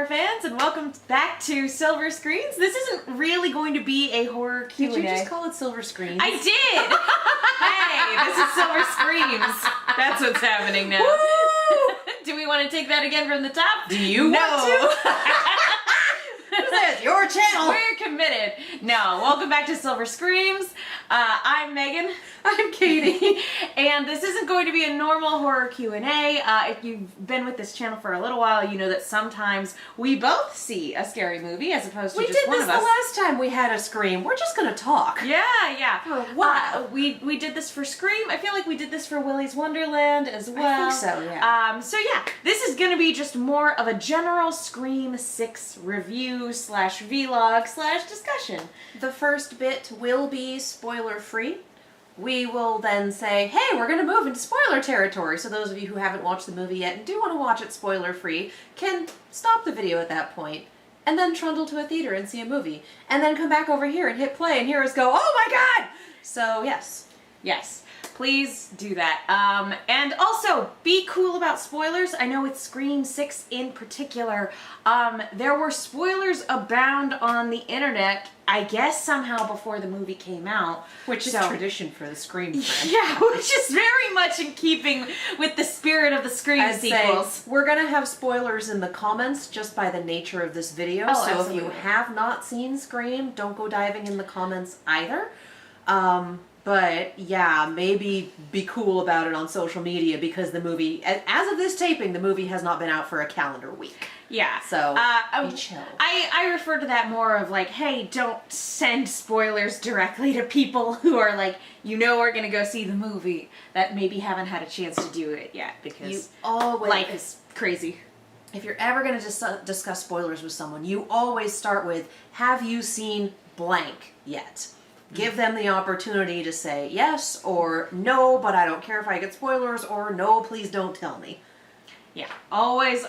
horror fans, and welcome back to Silver Screens. This isn't really going to be a horror Q&A. Did you just call it Silver Screens? I did! Hey, this is Silver Screens. That's what's happening now. Do we want to take that again from the top? Do you want to? This is your channel. We're committed. No, welcome back to Silver Screams. I'm Megan. I'm Katie. And this isn't going to be a normal horror Q&A. If you've been with this channel for a little while, you know that sometimes we both see a scary movie as opposed to just one of us. We did this the last time we had a Scream. We're just going to talk. Yeah. For a while. We did this for Scream. I feel like we did this for Willy's Wonderland as well. I think so, yeah. So yeah, this is going to be just more of a general Scream 6 review / vlog / discussion. The first bit will be spoiler-free. We will then say, hey, we're going to move into spoiler territory. So those of you who haven't watched the movie yet and do want to watch it spoiler-free can stop the video at that point and then trundle to a theater and see a movie. And then come back over here and hit play and hear us go, oh my god! So, yes. Yes, please do that. And also, be cool about spoilers. I know with Scream 6 in particular, there were spoilers abound on the internet, I guess somehow before the movie came out. Which is tradition for the Scream franchise. Yeah, which is very much in keeping with the spirit of the Scream sequels. We're going to have spoilers in the comments just by the nature of this video. Oh, so absolutely. If you have not seen Scream, don't go diving in the comments either. But yeah, maybe be cool about it on social media because the movie, as of this taping, the movie has not been out for a calendar week. Yeah. So, be chill. I refer to that more of like, hey, don't send spoilers directly to people who are like, are going to go see the movie that maybe haven't had a chance to do it yet because life is crazy. If you're ever going to discuss spoilers with someone, you always start with, have you seen blank yet? Give them the opportunity to say yes or no, but I don't care if I get spoilers, or no, please don't tell me. Yeah, always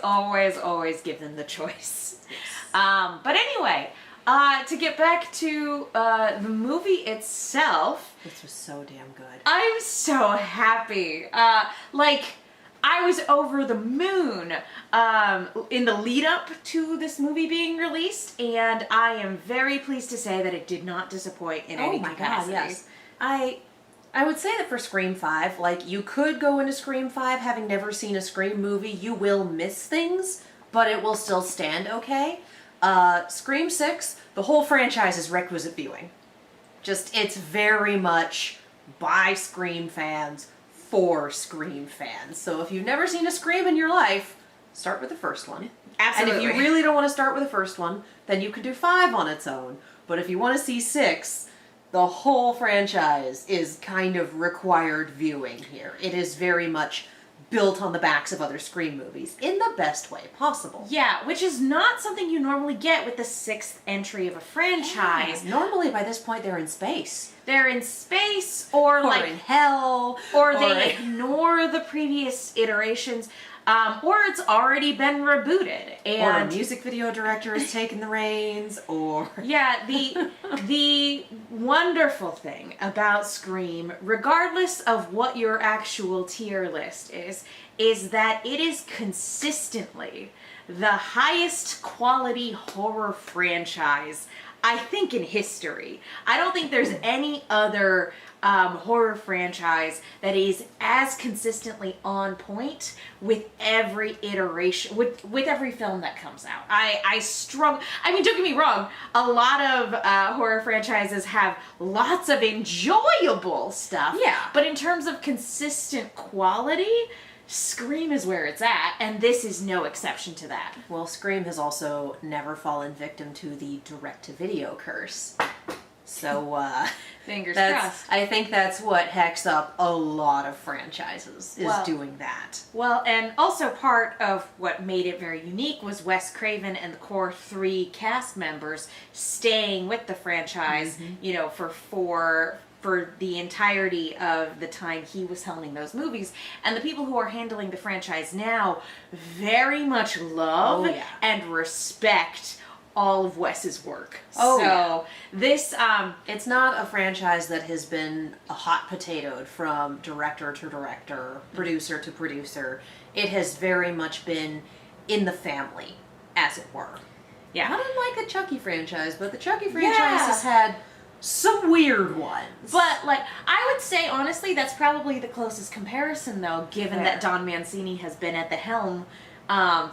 give them the choice. Yes. But anyway, to get back to the movie itself. This was so damn good. I'm so happy. I was over the moon in the lead up to this movie being released, and I am very pleased to say that it did not disappoint in any capacity. God, yes. I would say that for Scream 5, you could go into Scream 5 having never seen a Scream movie. You will miss things, but it will still stand okay. Scream 6, the whole franchise is requisite viewing. It's very much by Scream fans, for Scream fans. So if you've never seen a Scream in your life, start with the first one. Absolutely. And if you really don't want to start with the first one, then you can do 5 on its own. But if you want to see 6, the whole franchise is kind of required viewing here. It is very much built on the backs of other Scream movies in the best way possible. Yeah, which is not something you normally get with the 6th entry of a franchise. Yeah. Normally by this point they're in space. They're in space or in hell. Or they ignore the previous iterations. Or it's already been rebooted. And or a music video director has taken the reins, or... Yeah, the wonderful thing about Scream, regardless of what your actual tier list is that it is consistently the highest quality horror franchise, I think, in history. I don't think there's any other horror franchise that is as consistently on point with every iteration, with every film that comes out. I mean, don't get me wrong, a lot of horror franchises have lots of enjoyable stuff. Yeah. But in terms of consistent quality, Scream is where it's at, and this is no exception to that. Well, Scream has also never fallen victim to the direct-to-video curse. So, fingers crossed. I think that's what hacks up a lot of franchises, is doing that. Well, and also part of what made it very unique was Wes Craven and the core 3 cast members staying with the franchise, for the entirety of the time he was helming those movies. And the people who are handling the franchise now very much love and respect all of Wes's work. This, it's not a franchise that has been a hot potatoed from director to director, producer to producer. It has very much been in the family. as it were. Yeah. Not unlike the Chucky franchise, but the Chucky franchise has had some weird ones. But, like, I would say, honestly, that's probably the closest comparison, though, given that Don Mancini has been at the helm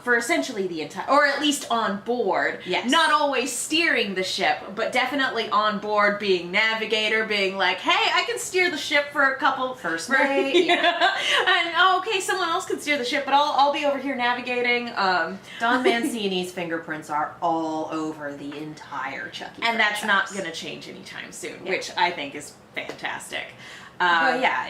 for essentially the entire, or at least on board. Yes. Not always steering the ship, but definitely on board, being navigator, being like, hey, I can steer the ship for a couple... First mate, yeah. And, okay, someone else can steer the ship, but I'll be over here navigating. Don Mancini's fingerprints are all over the entire Chucky and that's not franchise. going to change anytime soon, which I think is fantastic. But yeah,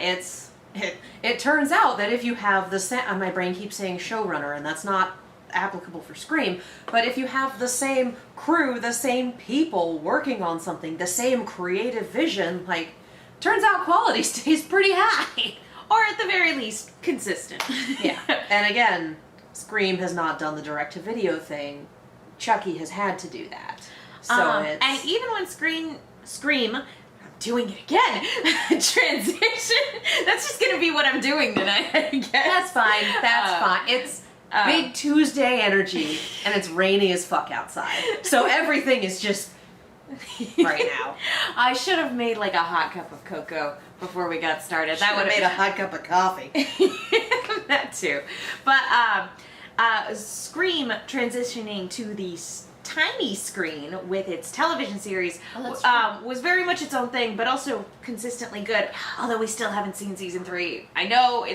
it turns out that if you have the my brain keeps saying showrunner, and that's not applicable for Scream, but if you have the same crew, the same people working on something, the same creative vision, like, turns out quality stays pretty high. Or at the very least, consistent. Yeah. And again, Scream has not done the direct-to-video thing. Chucky has had to do that. So it's... And even when Scream, I'm doing it again, transition, that's just going to be what I'm doing tonight, I guess. That's fine. That's fine. It's big Tuesday energy, and it's rainy as fuck outside. So everything is just right now. I should have made like a hot cup of cocoa before we got started. That would have made a hot cup of coffee. That too. But Scream transitioning to the tiny screen with its television series was very much its own thing, but also consistently good. Although we still haven't seen season 3. I know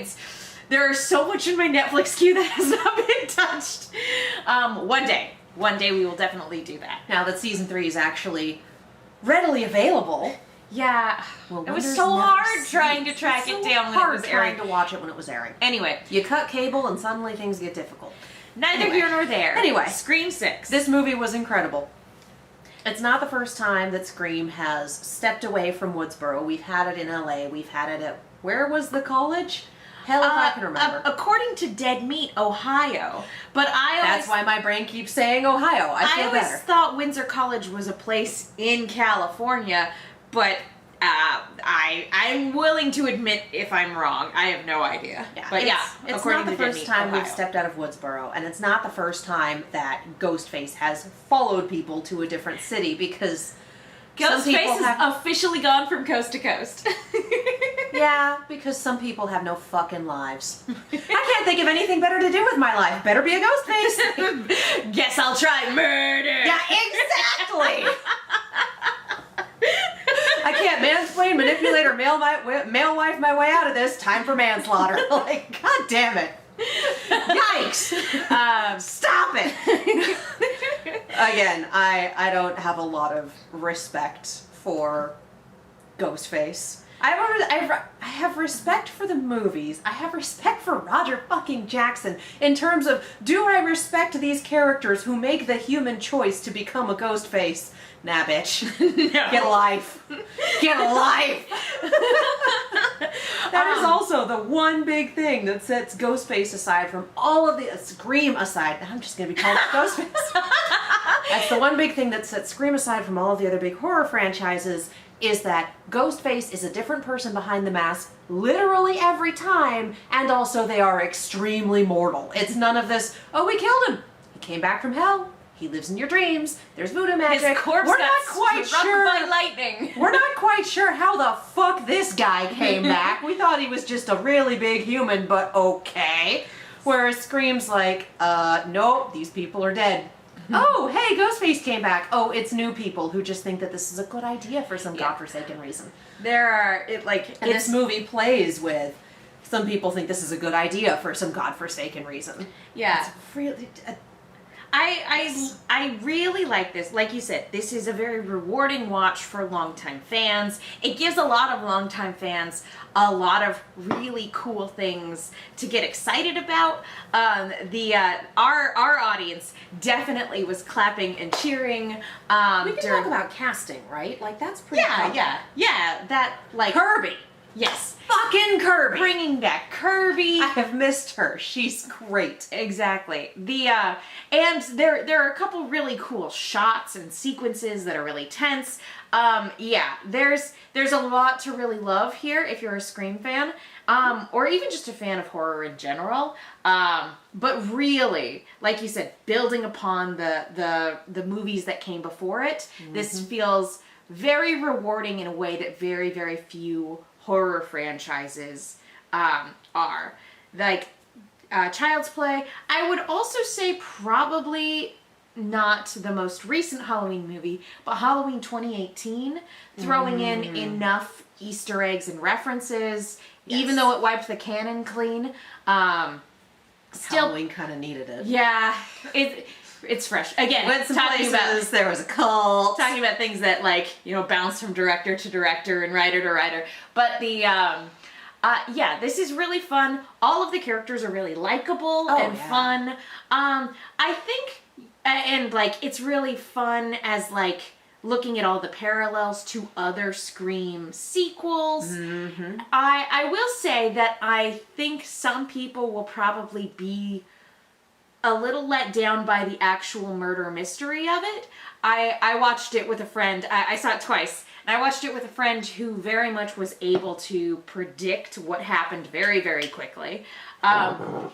there's so much in my Netflix queue that has not been touched. One day we will definitely do that. Now that season 3 is actually readily available. Yeah, Well, it was so hard trying to track it down when it was airing. Trying to watch it when it was airing. Anyway, You cut cable and suddenly things get difficult. neither here nor there. Anyway. Scream 6. This movie was incredible. It's not the first time that Scream has stepped away from Woodsboro. We've had it in LA. We've had it at... Where was the college? Hell if I can remember. According to Dead Meat, Ohio. But That's why my brain keeps saying Ohio. I feel always better. thought Windsor College was a place in California, but I'm willing to admit if I'm wrong. I have no idea. Yeah, But it's according not the to Dead first Meat, time Ohio. we've stepped out of Woodsboro, and it's not the first time that Ghostface has followed people to a different city, because some people Ghostface have... is officially gone from coast to coast. Yeah, because some people have no fucking lives. I can't think of anything better to do with my life. Better be a Ghostface. Guess I'll try murder. Yeah, exactly. I can't mansplain, manipulate, or mail wife my way out of this. Time for manslaughter. Like, god damn it. Yikes. Stop it. Again, I don't have a lot of respect for Ghostface. I have respect for the movies. I have respect for Roger fucking Jackson in terms of, do I respect these characters who make the human choice to become a Ghostface? Nah, bitch. No. Get a life. Get a life. That is also the one big thing that sets Ghostface aside from all of the... Scream aside. I'm just going to be called Ghostface. That's the one big thing that sets Scream aside from all of the other big horror franchises, is that Ghostface is a different person behind the mask literally every time, and also they are extremely mortal. It's none of this, oh, we killed him. He came back from hell. He lives in your dreams. There's voodoo magic. His corpse We're got not quite struck sure. by lightning. We're not quite sure how the fuck this guy came back. We thought he was just a really big human, but okay. Whereas Scream's like, nope, these people are dead. Oh, hey, Ghostface came back. Oh, it's new people who just think that this is a good idea for some godforsaken reason. There are, And this movie plays with, some people think this is a good idea for some godforsaken reason. Yeah. It's really... I really like this. Like you said, this is a very rewarding watch for longtime fans. It gives a lot of longtime fans a lot of really cool things to get excited about. Our audience definitely was clapping and cheering. We can talk about casting, right? Like, that's pretty cool. Yeah. That, like... Kirby. Yes. Fucking Kirby. Bringing back Kirby. I have missed her. She's great. Exactly. And there are a couple really cool shots and sequences that are really tense. Yeah, there's a lot to really love here if you're a Scream fan, or even just a fan of horror in general. But really, like you said, building upon the movies that came before it, this feels very rewarding in a way that very, very few horror franchises are. Like Child's Play, I would also say probably not the most recent Halloween movie, but Halloween 2018, throwing in enough Easter eggs and references, even though it wiped the canon clean. Still, Halloween kind of needed it. yeah, it's fresh. Again, Went some talking places, there was a cult. talking about things that, like, you know, bounce from director to director and writer to writer. But the yeah, this is really fun. All of the characters are really likable and fun. I think, and like, it's really fun as like looking at all the parallels to other Scream sequels. I will say that I think some people will probably be a little let down by the actual murder mystery of it. I watched it with a friend. I saw it twice. And I watched it with a friend who very much was able to predict what happened very, very quickly. But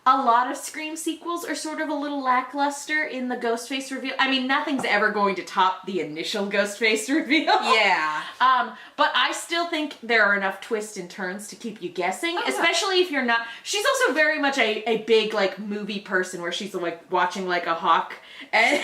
a lot of Scream sequels are sort of a little lackluster in the Ghostface reveal. I mean, nothing's ever going to top the initial Ghostface reveal. Yeah. But I still think there are enough twists and turns to keep you guessing, especially if you're not... She's also very much a big, like, movie person where she's, like, watching, like, a hawk. And...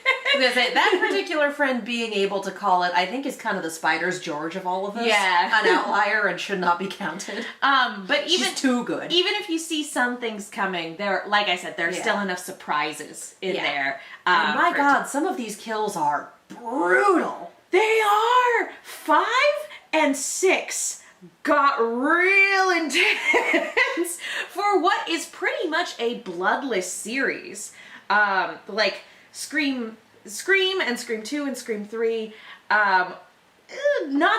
I was gonna say, that particular friend being able to call it, I think, is kind of the Spider's George of all of us. Yeah. An outlier and should not be counted. But even... She's too good. Even if you see some things coming, there, like I said, there's still enough surprises in there. And my God, some of these kills are brutal. They are! 5 and 6 got real intense for what is pretty much a bloodless series. Like Scream and Scream 2 and Scream 3, not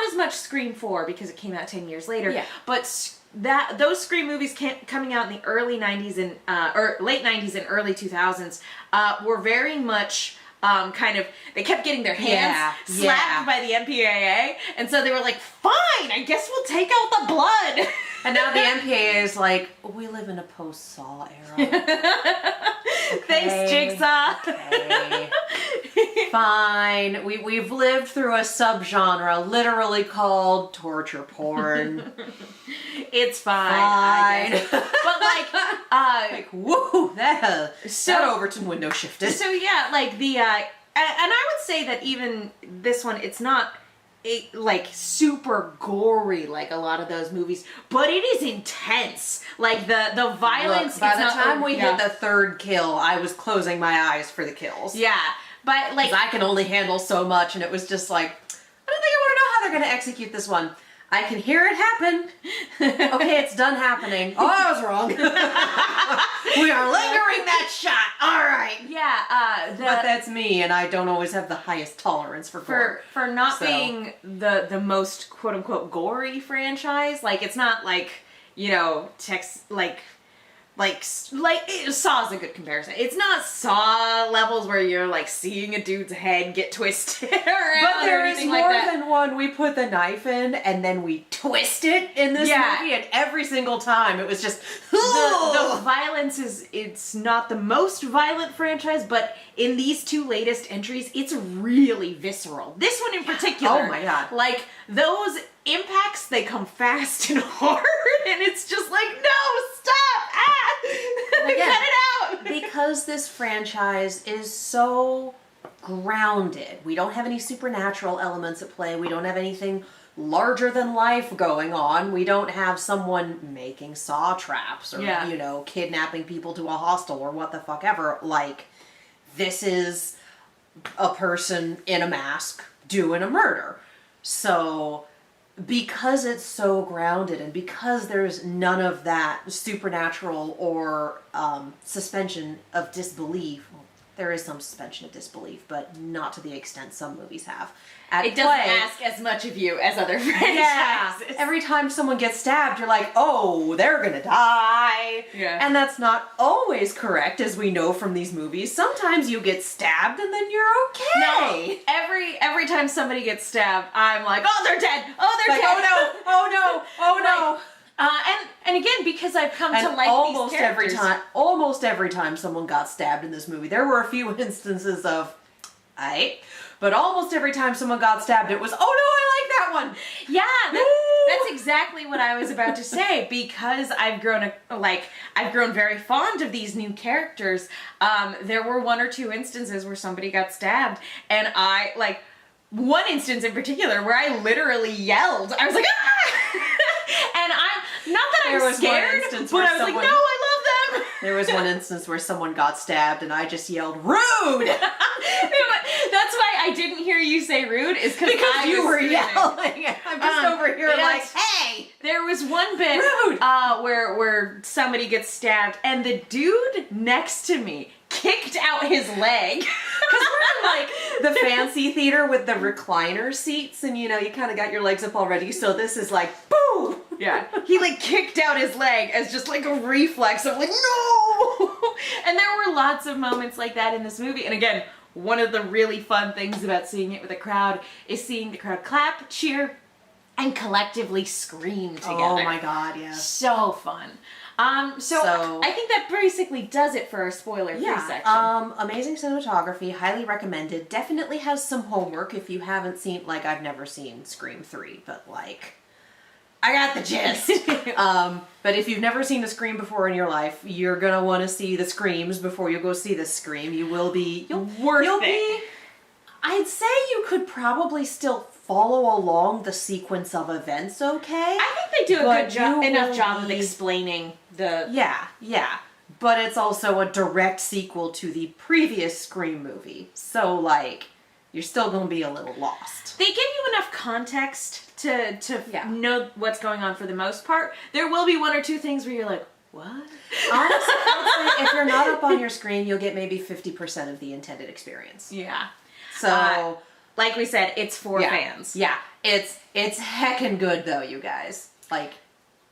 as much Scream 4 because it came out 10 years later, but those Scream movies coming out in the early 90s and or late 90s and early 2000s were very much they kept getting their hands slapped by the MPAA, and so they were like, fine, I guess we'll take out the blood. And now the MPAA is like, we live in a post-Saw era. Thanks, Jigsaw. Okay. Fine. We've lived through a subgenre literally called torture porn. It's fine. I guess. But like, woo, that Overton window shifted. So yeah, like the and I would say that even this one, it's not like super gory like a lot of those movies, but it is intense. Like the violence. Look, by the time we hit the third kill, I was closing my eyes for the kills. Yeah, but like I can only handle so much, and it was just like, I don't think I want to know how they're going to execute this one. I can hear it happen. Okay, it's done happening. Oh, I was wrong. We are lingering that shot. All right. Yeah, but that's me, and I don't always have the highest tolerance for gore. For not being the most quote unquote gory franchise. Like, it's not like, you know, Saw is a good comparison. It's not Saw levels where you're like seeing a dude's head get twisted around. But there is more like than one. We put the knife in and then we twist it in this movie, and every single time it was just the violence it's not the most violent franchise, but in these two latest entries, it's really visceral. This one in particular. Oh my God. Like those impacts, they come fast and hard, and it's just like, no, stop! Again, cut it out! Because this franchise is so grounded. We don't have any supernatural elements at play. We don't have anything larger than life going on. We don't have someone making saw traps or, you know, kidnapping people to a hostel or what the fuck ever. Like, this is a person in a mask doing a murder. So because it's so grounded and because there's none of that supernatural or suspension of disbelief, there is some suspension of disbelief, but not to the extent some movies have. It doesn't ask as much of you as other franchises. Yeah. Every time someone gets stabbed, you're like, oh, they're gonna die. Yeah. And that's not always correct, as we know from these movies. Sometimes you get stabbed and then you're okay. No, every time somebody gets stabbed, I'm like, oh, they're dead. Oh, they're Like, dead. oh no, oh no. And again, because I've come to And like almost these characters. almost every time someone got stabbed in this movie, there were a few instances of, but almost every time someone got stabbed, it was, oh no, I like that one. Yeah, that's exactly what I was about to say. Because I've grown very fond of these new characters. There were one or two instances where somebody got stabbed, and I like one instance in particular where I literally yelled. I was like, ah! And I'm not that I was scared, but I was like, no, I love them. There was one instance where someone got stabbed, and I just yelled, rude! That's why I didn't hear you say rude, is because you were screaming. yelling. I'm just over here like, hey! There was one bit Rude. Where somebody gets stabbed, and the dude next to me kicked out his leg. Because we're in like the fancy theater with the recliner seats, and you kind of got your legs up already, so this is like, boom! Yeah. He like kicked out his leg as just like a reflex of like, no! And there were lots of moments like that in this movie. And again, one of the really fun things about seeing it with a crowd is seeing the crowd clap, cheer, and collectively scream together. Oh my god, yeah. So fun. So I think that basically does it for our spoiler-free section. Amazing cinematography, highly recommended. Definitely has some homework if you haven't seen, like, I've never seen Scream 3, but like, I got the gist. But if you've never seen a Scream before in your life, you're gonna want to see the Screams before you go see the Scream. You'll be, I'd say you could probably still follow along the sequence of events okay. I think they do a good enough job of explaining the... Yeah. But it's also a direct sequel to the previous Scream movie. So, like, you're still going to be a little lost. They give you enough context to know what's going on for the most part. There will be one or two things where you're like, what? Honestly, I would say if you're not up on your screen, you'll get maybe 50% of the intended experience. Yeah. So... like we said, it's for fans. Yeah, it's heckin' good though, you guys. Like,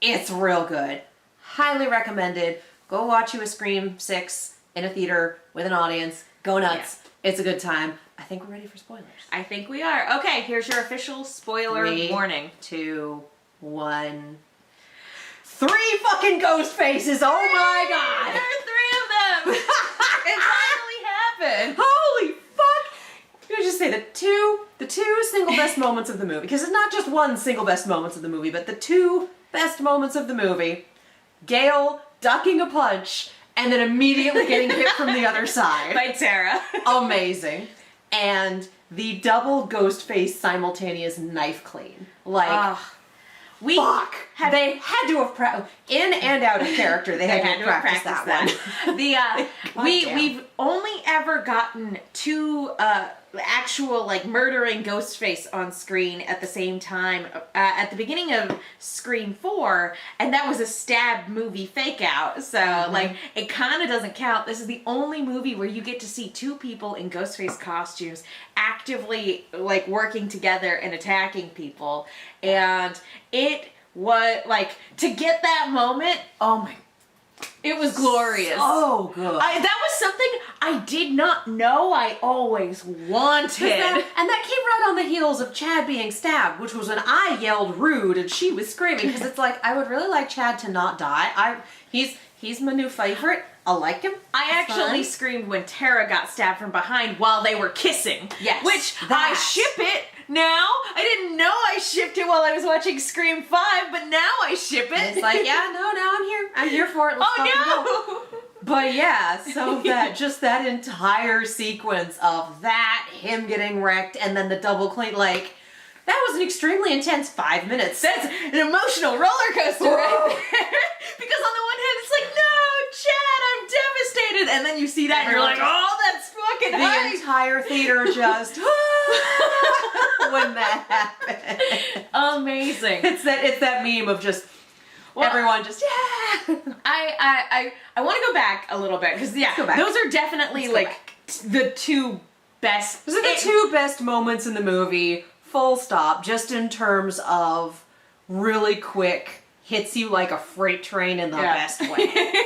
it's real good. Highly recommended. Go watch you a Scream 6 in a theater with an audience. Go nuts. Yeah. It's a good time. I think we're ready for spoilers. I think we are. Okay, here's your official spoiler warning. 3, 2, 1. 3 fucking ghost faces! Oh my god! There are 3 of them! It finally happened! Holy fuck! You just say the two single best moments of the movie, because it's not just one single best moments of the movie, but the 2 best moments of the movie. Gail ducking a punch and then immediately getting hit from the other side. By Tara. Amazing. And the double Ghostface simultaneous knife clean. Like, fuck. They had to have in and out of character. They had to have practiced that one. We've only ever gotten 2 actual like murdering Ghostface on screen at the same time at the beginning of Scream 4, and that was a stab movie fake out. So like it kind of doesn't count. This is the only movie where you get to see 2 people in Ghostface costumes actively like working together and attacking people, and it was like to get that moment. Oh my. It was glorious. Oh, good. That was something I did not know I always wanted. And that came right on the heels of Chad being stabbed, which was when I yelled rude and she was screaming, because it's like, I would really like Chad to not die. He's my new favorite. I like him. I actually screamed when Tara got stabbed from behind while they were kissing. Yes. Which I ship it now. I didn't know I shipped it while I was watching Scream 5, but now I ship it. It's like, yeah, no, I'm here. I'm here for it. Let's go. But yeah, so that entire sequence of that, him getting wrecked, and then the double clean, like, that was an extremely intense 5 minutes. That's an emotional roller coaster right there. Because on the one hand, it's like, no, Chad, I'm devastated. And then you see that and you're like, oh, that's fucking hype. The entire theater just, when that happened. Amazing. It's that meme of just, everyone just, yeah. I want to go back a little bit, because those are definitely like the two best. Those are the two best moments in the movie, full stop, just in terms of really quick, hits you like a freight train in the best way,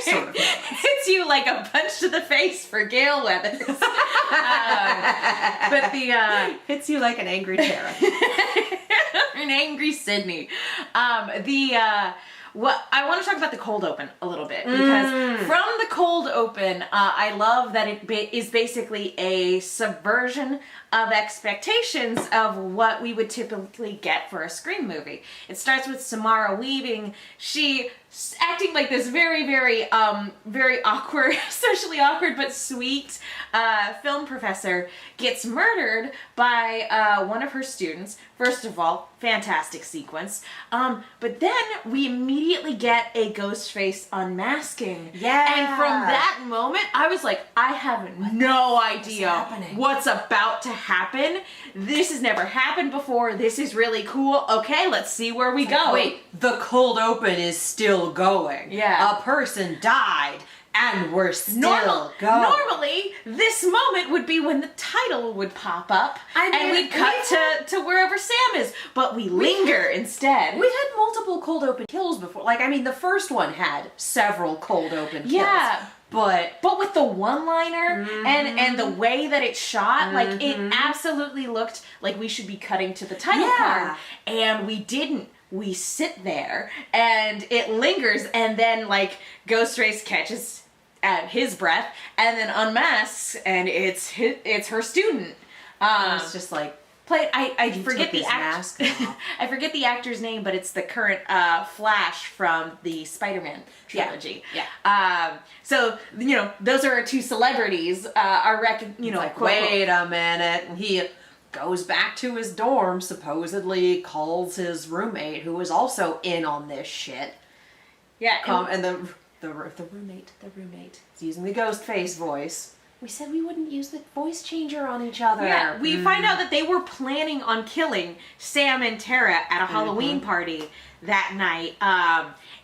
sort of moments. Hits you like a punch to the face for Gale Weathers. But the hits you like an angry Tara. an angry Sydney. What I want to talk about the cold open a little bit, because from the cold open, I love that it is basically a subversion of expectations of what we would typically get for a Scream movie. It starts with Samara Weaving. She acting like this very, very, very awkward, socially awkward but sweet film professor gets murdered by one of her students. First of all, fantastic sequence. But then we immediately get a Ghostface unmasking. Yeah. And from that moment, I was like, I have no idea what's about to happen. This has never happened before. This is really cool. Okay, let's see where we go. Wait, the cold open is still going. Yeah. A person died, and we're still going. Normally, this moment would be when the title would pop up, and we'd cut to wherever Sam is, but we linger instead. We've had multiple cold open kills before. Like, I mean, the first one had several cold open kills. Yeah. But with the one-liner and the way that it's shot, like, it absolutely looked like we should be cutting to the title card, and we didn't. We sit there, and it lingers, and then, like, Ghostface catches at his breath, and then unmasks, and it's her student. it's just like, I forget the actor. I forget the actor's name, but it's the current Flash from the Spider-Man trilogy. Yeah. So those are our two celebrities. like, wait a minute, and he goes back to his dorm, supposedly calls his roommate, who is also in on this shit. Yeah. And the roommate is using the Ghostface voice. We said we wouldn't use the voice changer on each other. Yeah, we find out that they were planning on killing Sam and Tara at a Halloween party that night,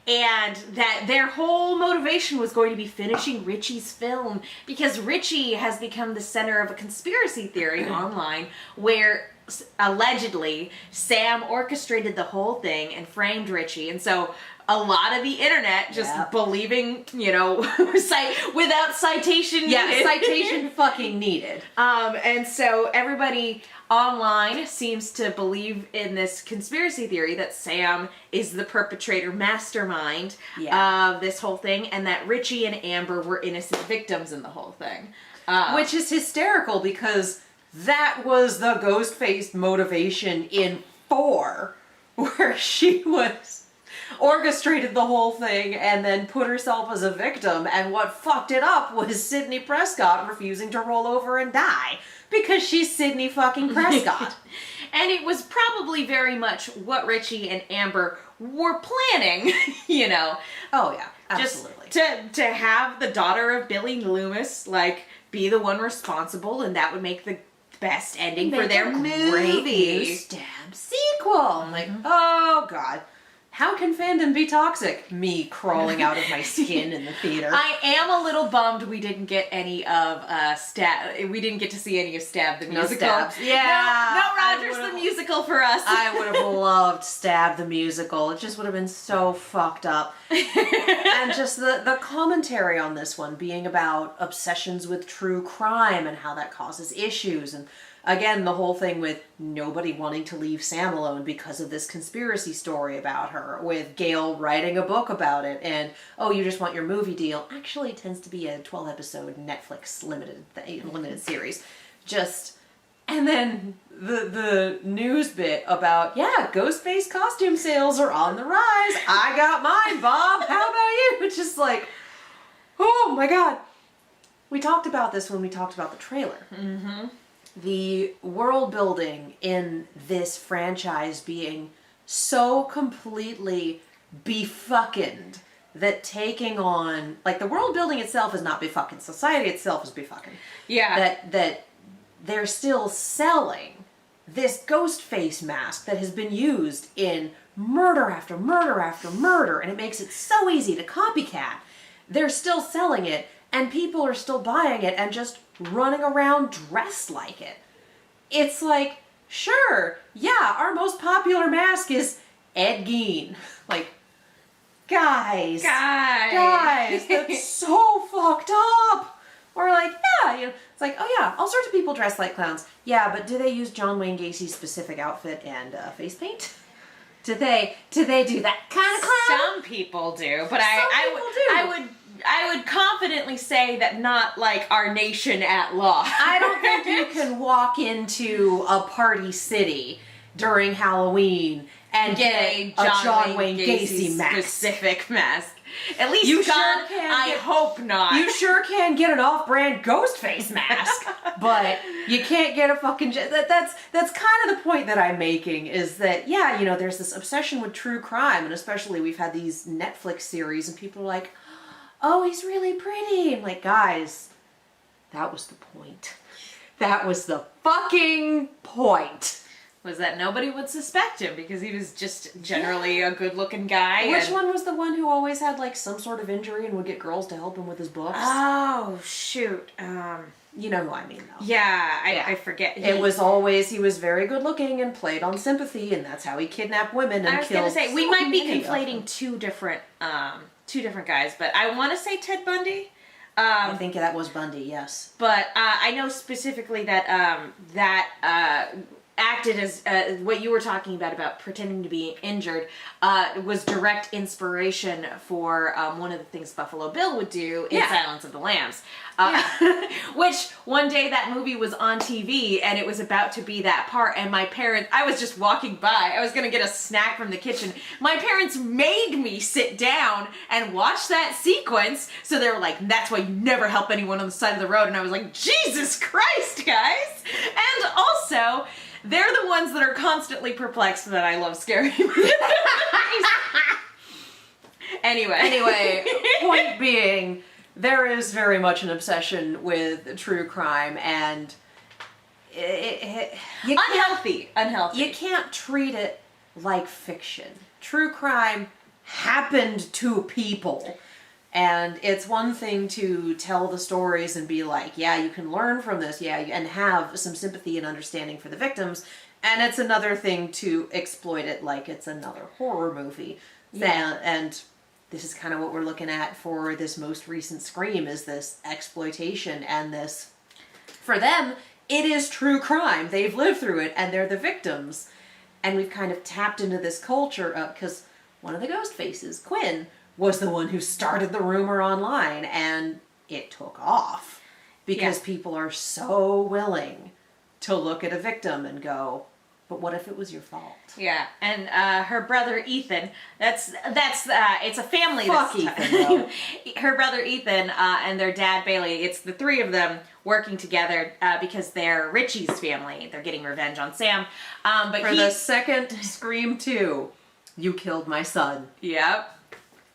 and that their whole motivation was going to be finishing Richie's film, because Richie has become the center of a conspiracy theory online where allegedly Sam orchestrated the whole thing and framed Richie, and so a lot of the internet just believing, without citation needed. Citation fucking needed. And so everybody online seems to believe in this conspiracy theory that Sam is the perpetrator mastermind of this whole thing, and that Richie and Amber were innocent victims in the whole thing. Which is hysterical, because that was the Ghostface motivation in 4, where she was orchestrated the whole thing and then put herself as a victim, and what fucked it up was Sidney Prescott refusing to roll over and die because she's Sidney fucking Prescott. And it was probably very much what Richie and Amber were planning, Oh yeah, absolutely. Just to have the daughter of Billy Loomis be the one responsible, and that would make the best ending for their movie. Great new Stab sequel. I'm like, oh god. How can fandom be toxic? Me crawling out of my skin in the theater. I am a little bummed we didn't get any of Stab. We didn't get to see any of Stab the musical. No Stabs. Yeah. No Rogers the musical for us. I would have loved Stab the musical. It just would have been so fucked up. And just the commentary on this one being about obsessions with true crime and how that causes issues, and again, the whole thing with nobody wanting to leave Sam alone because of this conspiracy story about her, with Gail writing a book about it, and, oh, you just want your movie deal. Actually, it tends to be a 12-episode Netflix limited series. And then the news bit about, Ghostface costume sales are on the rise. I got mine, Bob. How about you? It's just like, oh my god. We talked about this when we talked about the trailer. Mm-hmm. The world building in this franchise being so completely befuckened that taking on, the world building itself is not befucking, society itself is befucking. Yeah. That they're still selling this Ghostface mask that has been used in murder after murder after murder, and it makes it so easy to copycat. They're still selling it, and people are still buying it and just running around dressed like it. It's like, sure, yeah, our most popular mask is Ed Gein. Like, guys, that's so fucked up. Or like, yeah, it's like, oh yeah, all sorts of people dress like clowns. Yeah, but do they use John Wayne Gacy's specific outfit and face paint? Do they do that kind of clown? Some people do, but I would confidently say that not like our nation at large. I don't think you can walk into a party city during Halloween and get a John Wayne Gacy mask. Specific mask. At least You God, sure can I get- hope not. You sure can get an off-brand Ghostface mask, but you can't get a fucking... That's kind of the point that I'm making, is that, yeah, there's this obsession with true crime, and especially we've had these Netflix series, and people are like, oh, he's really pretty. I'm like, guys, that was the point. That was the fucking point. Was that nobody would suspect him because he was just generally a good-looking guy. Which one was the one who always had like some sort of injury and would get girls to help him with his books? Oh, shoot. You know who I mean, though. Yeah, I forget. It was always, he was very good looking and played on sympathy, and that's how he kidnapped women and I was killed. gonna say we might be so many of them. conflating two different guys, but I want to say Ted Bundy. I think that was Bundy, yes. But I know specifically that acted as what you were talking about pretending to be injured was direct inspiration for one of the things Buffalo Bill would do in Silence of the Lambs. Which one day that movie was on TV and it was about to be that part, and my parents, I was just walking by, I was gonna get a snack from the kitchen. My parents made me sit down and watch that sequence, so they were like, that's why you never help anyone on the side of the road. And I was like, Jesus Christ, guys! And also, they're the ones that are constantly perplexed that I love scary movies. Anyway, Point being, there is very much an obsession with true crime, and unhealthy. You can't treat it like fiction. True crime happened to people. And it's one thing to tell the stories and be like, yeah, you can learn from this, and have some sympathy and understanding for the victims. And it's another thing to exploit it like it's another horror movie. Yeah. And this is kind of what we're looking at for this most recent Scream, is this exploitation and this, for them, it is true crime. They've lived through it and they're the victims. And we've kind of tapped into this culture because one of the ghost faces, Quinn, was the one who started the rumor online, and it took off because people are so willing to look at a victim and go, but what if it was your fault? Yeah, and her brother Ethan, that's it's a family. Fuck Ethan, though. Her brother Ethan and their dad Bailey, it's the three of them working together because they're Richie's family. They're getting revenge on Sam. But for the second Scream 2, you killed my son. Yep.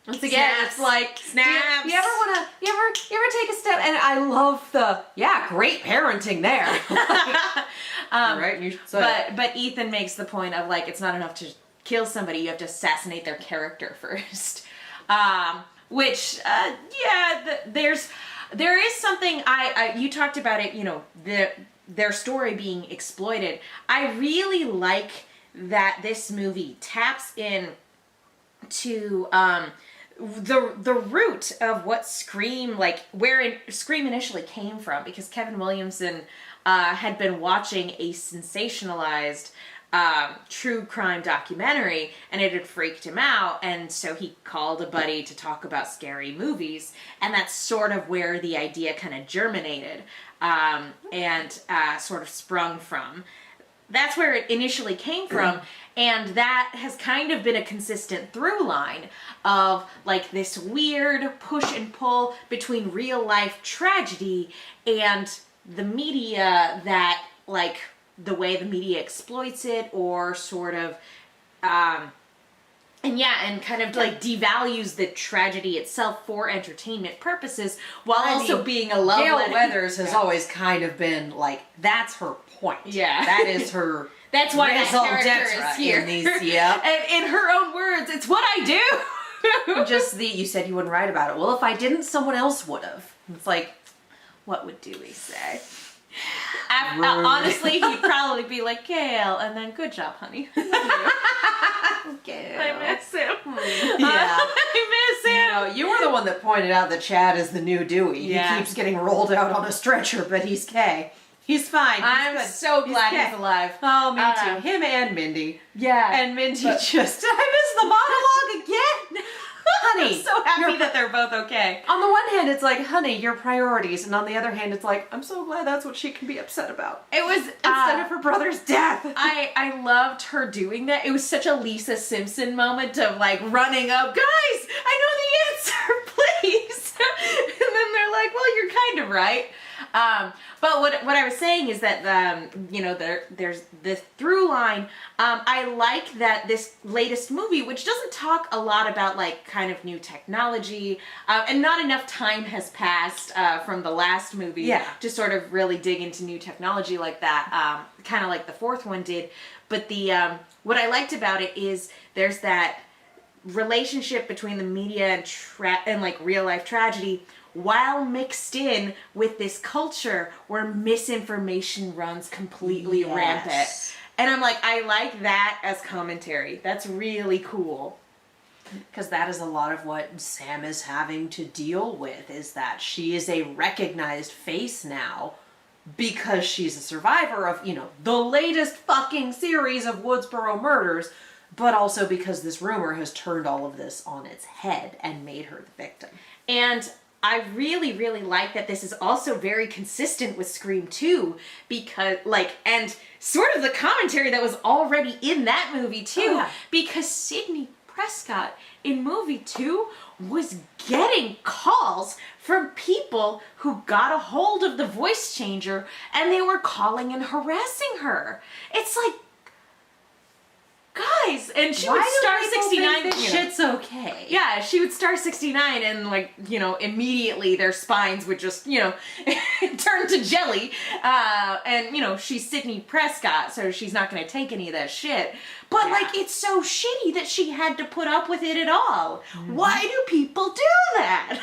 Once again, Snaps. it's like, Snaps. You ever take a step, and I love the, great parenting there. Right? You should say. But Ethan makes the point of like, it's not enough to kill somebody, you have to assassinate their character first. Which, there is something, you talked about it, their story being exploited. I really like that this movie taps in to the root of what Scream, where Scream initially came from, because Kevin Williamson had been watching a sensationalized true crime documentary, and it had freaked him out, and so he called a buddy to talk about scary movies, and that's sort of where the idea kind of germinated and sort of sprung from. That's where it initially came from, and that has kind of been a consistent through line of like this weird push and pull between real life tragedy and the media, that like the way the media exploits it, or sort of and kind of like devalues the tragedy itself for entertainment purposes, while also being a love Gail letter. Weathers has always kind of been like, that's her point. Yeah. That is her. That's why that raison character d'etre is here. in these, yeah. And in her own words, it's what I do. Just you said you wouldn't write about it. Well, if I didn't, someone else would have. It's like, What would Dewey say? Honestly, he'd probably be like, Gail, and then good job, honey. Gail. I miss him. Yeah. I miss him. No, you were the one that pointed out that Chad is the new Dewey. Yeah. He keeps getting rolled out on a stretcher, but he's Kay. He's fine. He's I'm good. so glad Kay. he's alive. Oh, me too. Him and Mindy. Yeah. And Mindy I miss the monologue again. Honey, I'm so happy that they're both okay. on the one hand, it's like, honey, your priorities. And on the other hand, it's like, I'm so glad that's what she can be upset about. It was Instead of her brother's death. I loved her doing that. It was such a Lisa Simpson moment of like running up, guys, I know the answer, please. And then they're like, well, you're kind of right. But what I was saying is that there's this through line. I like that this latest movie, which doesn't talk a lot about like kind of new technology, and not enough time has passed from the last movie to sort of really dig into new technology like that, kind of like the fourth one did. But the what I liked about it is there's that relationship between the media and like real life tragedy, while mixed in with this culture where misinformation runs completely rampant. And I'm like, I like that as commentary. That's really cool. Because that is a lot of what Sam is having to deal with, is that she is a recognized face now because she's a survivor of, the latest fucking series of Woodsboro murders, but also because this rumor has turned all of this on its head and made her the victim. And I really, really like that this is also very consistent with Scream 2 because, and sort of the commentary that was already in that movie too, because Sidney Prescott in movie 2 was getting calls from people who got a hold of the voice changer and they were calling and harassing her. It's like, guys, and she would star 69. This shit's okay. Yeah, she would star 69 and immediately their spines would just, turn to jelly. And she's Sidney Prescott, so she's not going to take any of that shit. But it's so shitty that she had to put up with it at all. Mm-hmm. Why do people do that?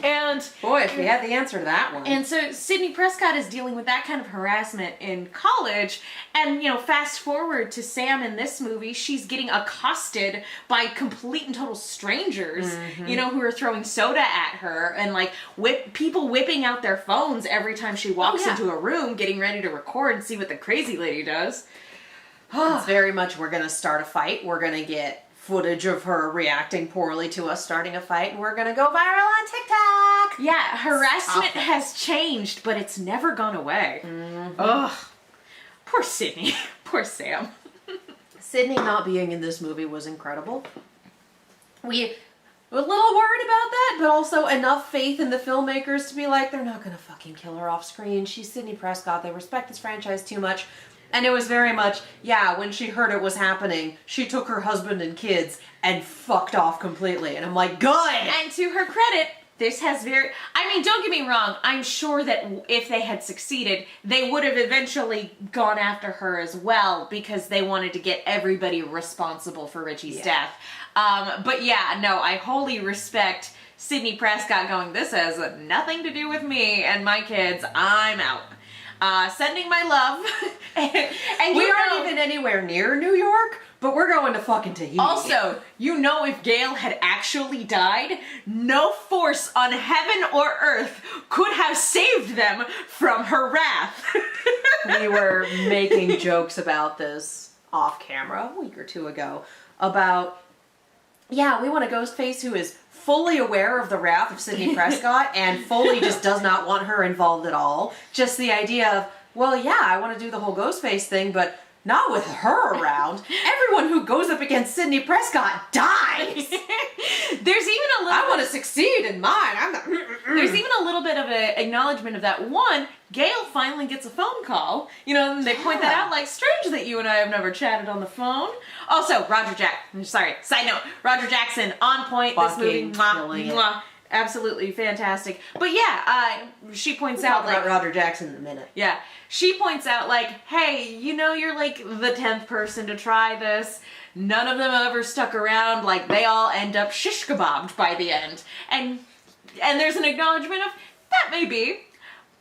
And boy, if we had the answer to that one. And so Sidney Prescott is dealing with that kind of harassment in college, and fast forward to Sam in this movie, she's getting accosted by complete and total strangers, who are throwing soda at her and people whipping out their phones every time she walks into a room getting ready to record and see what the crazy lady does. It's very much, we're gonna start a fight, we're gonna get footage of her reacting poorly to us starting a fight, and we're gonna go viral on TikTok. Yeah, harassment has changed, but it's never gone away. Mm-hmm. Ugh. Poor Sydney. Poor Sam. Sydney not being in this movie was incredible. We were a little worried about that, but also enough faith in the filmmakers to be like, they're not gonna fucking kill her off screen. She's Sydney Prescott. They respect this franchise too much. And it was very much, when she heard it was happening, she took her husband and kids and fucked off completely. And I'm like, good! And to her credit, this has don't get me wrong, I'm sure that if they had succeeded, they would have eventually gone after her as well, because they wanted to get everybody responsible for Richie's death. But I wholly respect Sidney Prescott going, this has nothing to do with me and my kids, I'm out. Sending my love. and we aren't even anywhere near New York, but we're going to fucking Tahiti. Also, if Gail had actually died, no force on heaven or earth could have saved them from her wrath. We were making jokes about this off camera a week or two ago about, we want a Ghostface who is fully aware of the wrath of Sidney Prescott and fully just does not want her involved at all. Just the idea of, I want to do the whole Ghostface thing, but not with her around. Everyone who goes up against Sidney Prescott dies. There's even a little. I want to succeed in mine. There's even a little bit of an acknowledgement of that. One, Gail finally gets a phone call. And they point that out, like, strange that you and I have never chatted on the phone. Also, side note, Roger Jackson on point. Fucking this movie, killing it. Absolutely fantastic. But she points we'll out, talk about Roger Jackson in a minute. Yeah, she points out, hey, you're like the 10th person to try this. None of them ever stuck around. They all end up shish kebabbed by the end. And And there's an acknowledgement of, that may be,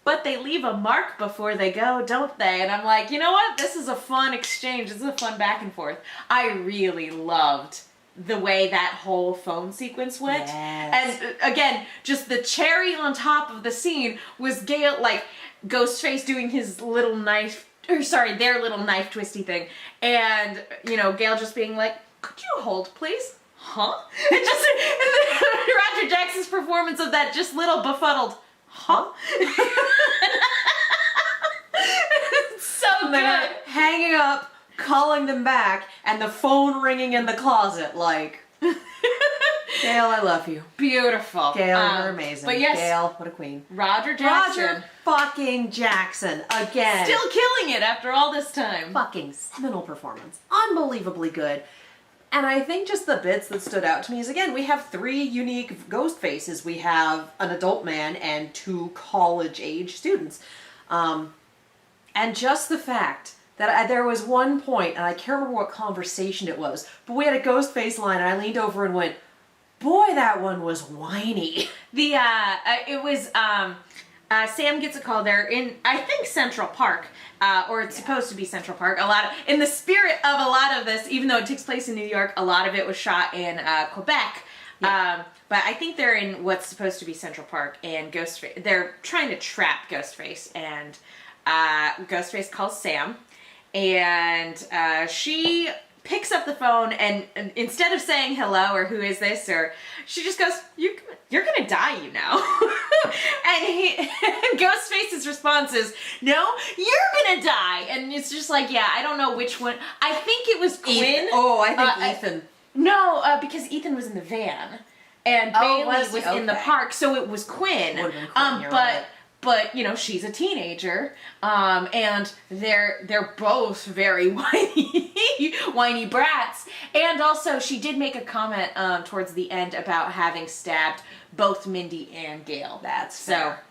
but they leave a mark before they go, don't they? And I'm like, you know what? This is a fun exchange. This is a fun back and forth. I really loved the way that whole phone sequence went. Yes. And again, just the cherry on top of the scene was Gale, like, Ghostface doing his little knife, or sorry, their little knife twisty thing. And, you know, Gale just being like, could you hold, please? Huh? And just and then Roger Jackson's performance of that just little befuddled, huh? It's so good. Hanging up, calling them back, and the phone ringing in the closet, like, Gail, I love you. Beautiful. Gail, you're amazing. But yes, Gail, what a queen. Roger Jackson. Roger fucking Jackson, again. Still killing it after all this time. Fucking seminal performance. Unbelievably good. And I think just the bits that stood out to me is, again, we have 3 unique ghost faces. We have an adult man and 2 college-age students. And just the fact that there was one point, and I can't remember what conversation it was, but we had a ghost face line, and I leaned over and went, boy, that one was whiny. It was, Sam gets a call there in, I think, Central Park, or it's supposed to be Central Park. In the spirit of a lot of this, even though it takes place in New York, a lot of it was shot in Quebec. Yeah. But I think they're in what's supposed to be Central Park, and Ghostface, they're trying to trap Ghostface, and Ghostface calls Sam, and she picks up the phone, and instead of saying hello or who is this, or she just goes, you're gonna die, you know. and Ghostface's response is, no, you're gonna die. And it's just like, yeah, I don't know which one. I think it was Quinn. Ethan. Oh, I think Ethan. No, because Ethan was in the van, and Bailey was in the park, so it was Quinn. Would've been Quinn, you're right. But you know, she's a teenager, and they're both very whiny brats. And also, she did make a comment towards the end about having stabbed both Mindy and Gail. That's fair.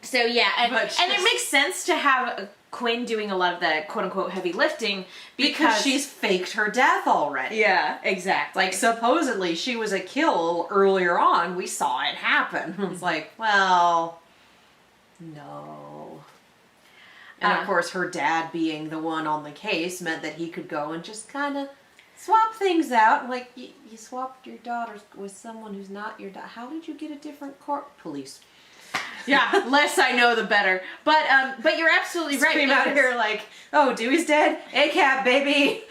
So yeah, and it makes sense to have Quinn doing a lot of the quote unquote heavy lifting because she's faked her death already. Yeah, exactly. Like, supposedly she was a kill earlier on. We saw it happen. It's like, well, no. And of course, her dad being the one on the case meant that he could go and just kind of swap things out. Like, you swapped your daughter with someone who's not your daughter. How did you get a different police? Yeah, less I know, the better. But you're absolutely right. Scream out here like, oh, Dewey's dead? ACAB, baby!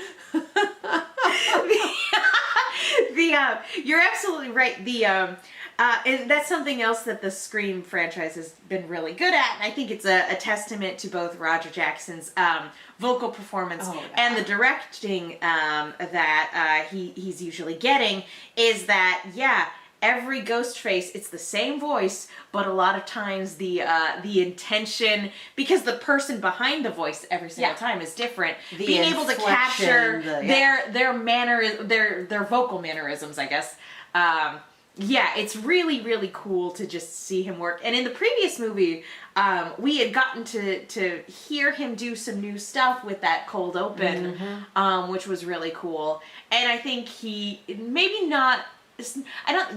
You're absolutely right. And that's something else that the Scream franchise has been really good at, and I think it's a testament to both Roger Jackson's vocal performance and the directing that he's usually getting, is that, yeah, every Ghostface, it's the same voice, but a lot of times the intention, because the person behind the voice every single time is different, being able to capture their manner, their vocal mannerisms, I guess. Yeah, it's really, really cool to just see him work. And in the previous movie, we had gotten to hear him do some new stuff with that cold open, which was really cool. And I think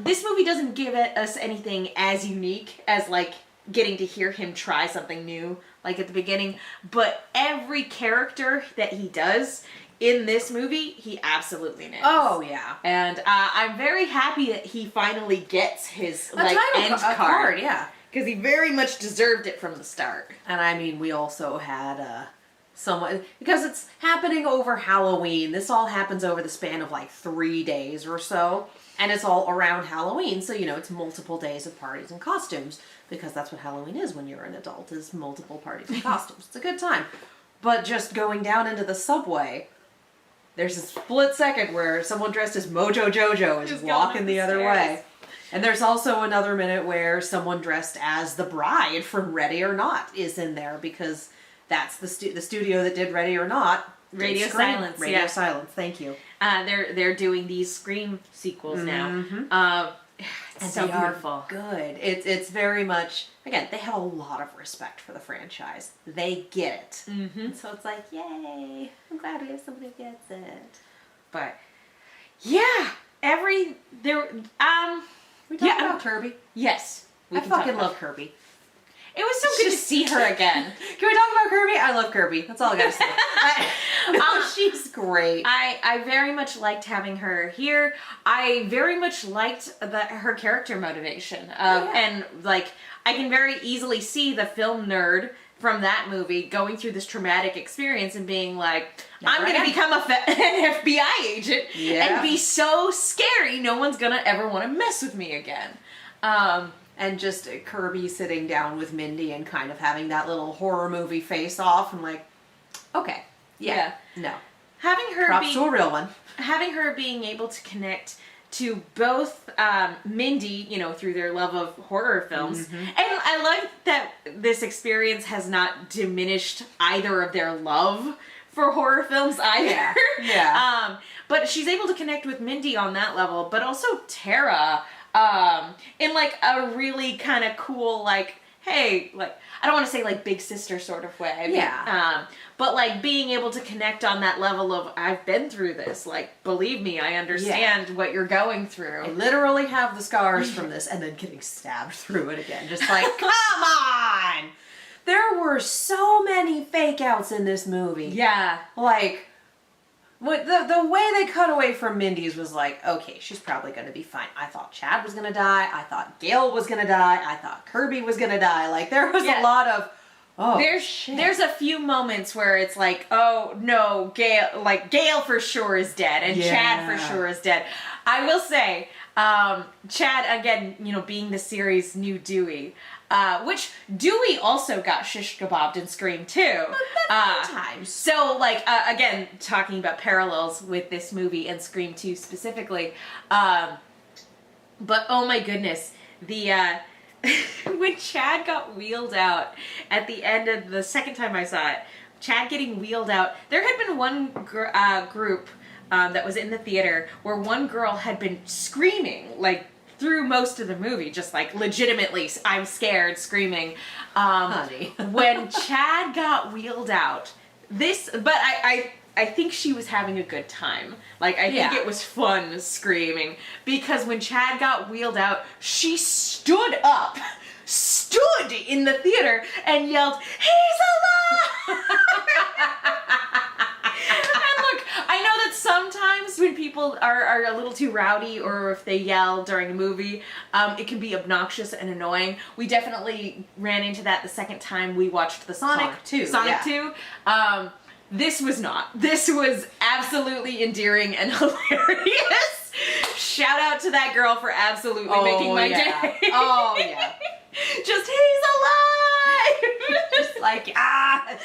this movie doesn't give us anything as unique as, like, getting to hear him try something new, like at the beginning. But every character that he does in this movie, he absolutely nails. Oh, yeah. And I'm very happy that he finally gets his end card. Yeah. Because he very much deserved it from the start. And I mean, we also had someone, because it's happening over Halloween. This all happens over the span of like 3 days or so. And it's all around Halloween. So, you know, it's multiple days of parties and costumes. Because that's what Halloween is when you're an adult, is multiple parties and costumes. It's a good time. But just going down into the subway, there's a split second where someone dressed as Mojo Jojo is walking the other way. And there's also another minute where someone dressed as the bride from Ready or Not is in there, because that's the studio that did Ready or Not. Radio Silence. Radio Silence, thank you. They're doing these Scream sequels now. It's so beautiful. Good. It's very much, again, they have a lot of respect for the franchise. They get it. So it's like, yay, I'm glad we have somebody who gets it. But yeah, we talked about Kirby. Yes. I fucking love Kirby. It was so good to see her again. Can we talk about Kirby? I love Kirby. That's all I gotta say. She's great. I very much liked having her here. I very much liked her character motivation. And like, I can very easily see the film nerd from that movie going through this traumatic experience and being like, I'm going to become an FBI agent and be so scary no one's going to ever want to mess with me again. And just Kirby sitting down with Mindy and kind of having that little horror movie face off. I'm like, okay, no. Having her Props to a real one. Having her being able to connect to both Mindy, you know, through their love of horror films. And I like that this experience has not diminished either of their love for horror films either. Yeah. But she's able to connect with Mindy on that level, but also Tara in like a really kind of cool, like, hey, like, I don't want to say like big sister sort of way. I mean, but like being able to connect on that level of, I've been through this, like, believe me, I understand what you're going through. I literally have the scars from this and then getting stabbed through it again. Just like, come on! There were so many fake outs in this movie. Yeah. Like, the way they cut away from Mindy's was like, okay, she's probably going to be fine. I thought Chad was going to die. I thought Gail was going to die. I thought Kirby was going to die. Like, there was a lot of, there's a few moments where it's like, oh no, Gail for sure is dead, and Chad for sure is dead. I will say, Chad, again, you know, being the series' new Dewey, which Dewey also got shish kebabbed in Scream 2. Times. So, like, again, talking about parallels with this movie and Scream 2 specifically, but oh my goodness, the, when Chad got wheeled out at the end of the second time I saw it, Chad getting wheeled out, there had been one group that was in the theater where one girl had been screaming, like, through most of the movie, just like legitimately, I'm scared, screaming. Honey. When Chad got wheeled out, but I think she was having a good time. Like, I think it was fun screaming, because when Chad got wheeled out, she stood up, in the theater and yelled, "He's alive!" And look, I know that sometimes when people are a little too rowdy, or if they yell during a movie, it can be obnoxious and annoying. We definitely ran into that the second time we watched the Sonic 2. This was not. This was absolutely endearing and hilarious. Shout out to that girl for absolutely making my day. Oh, yeah. Just, he's alive! Just like, There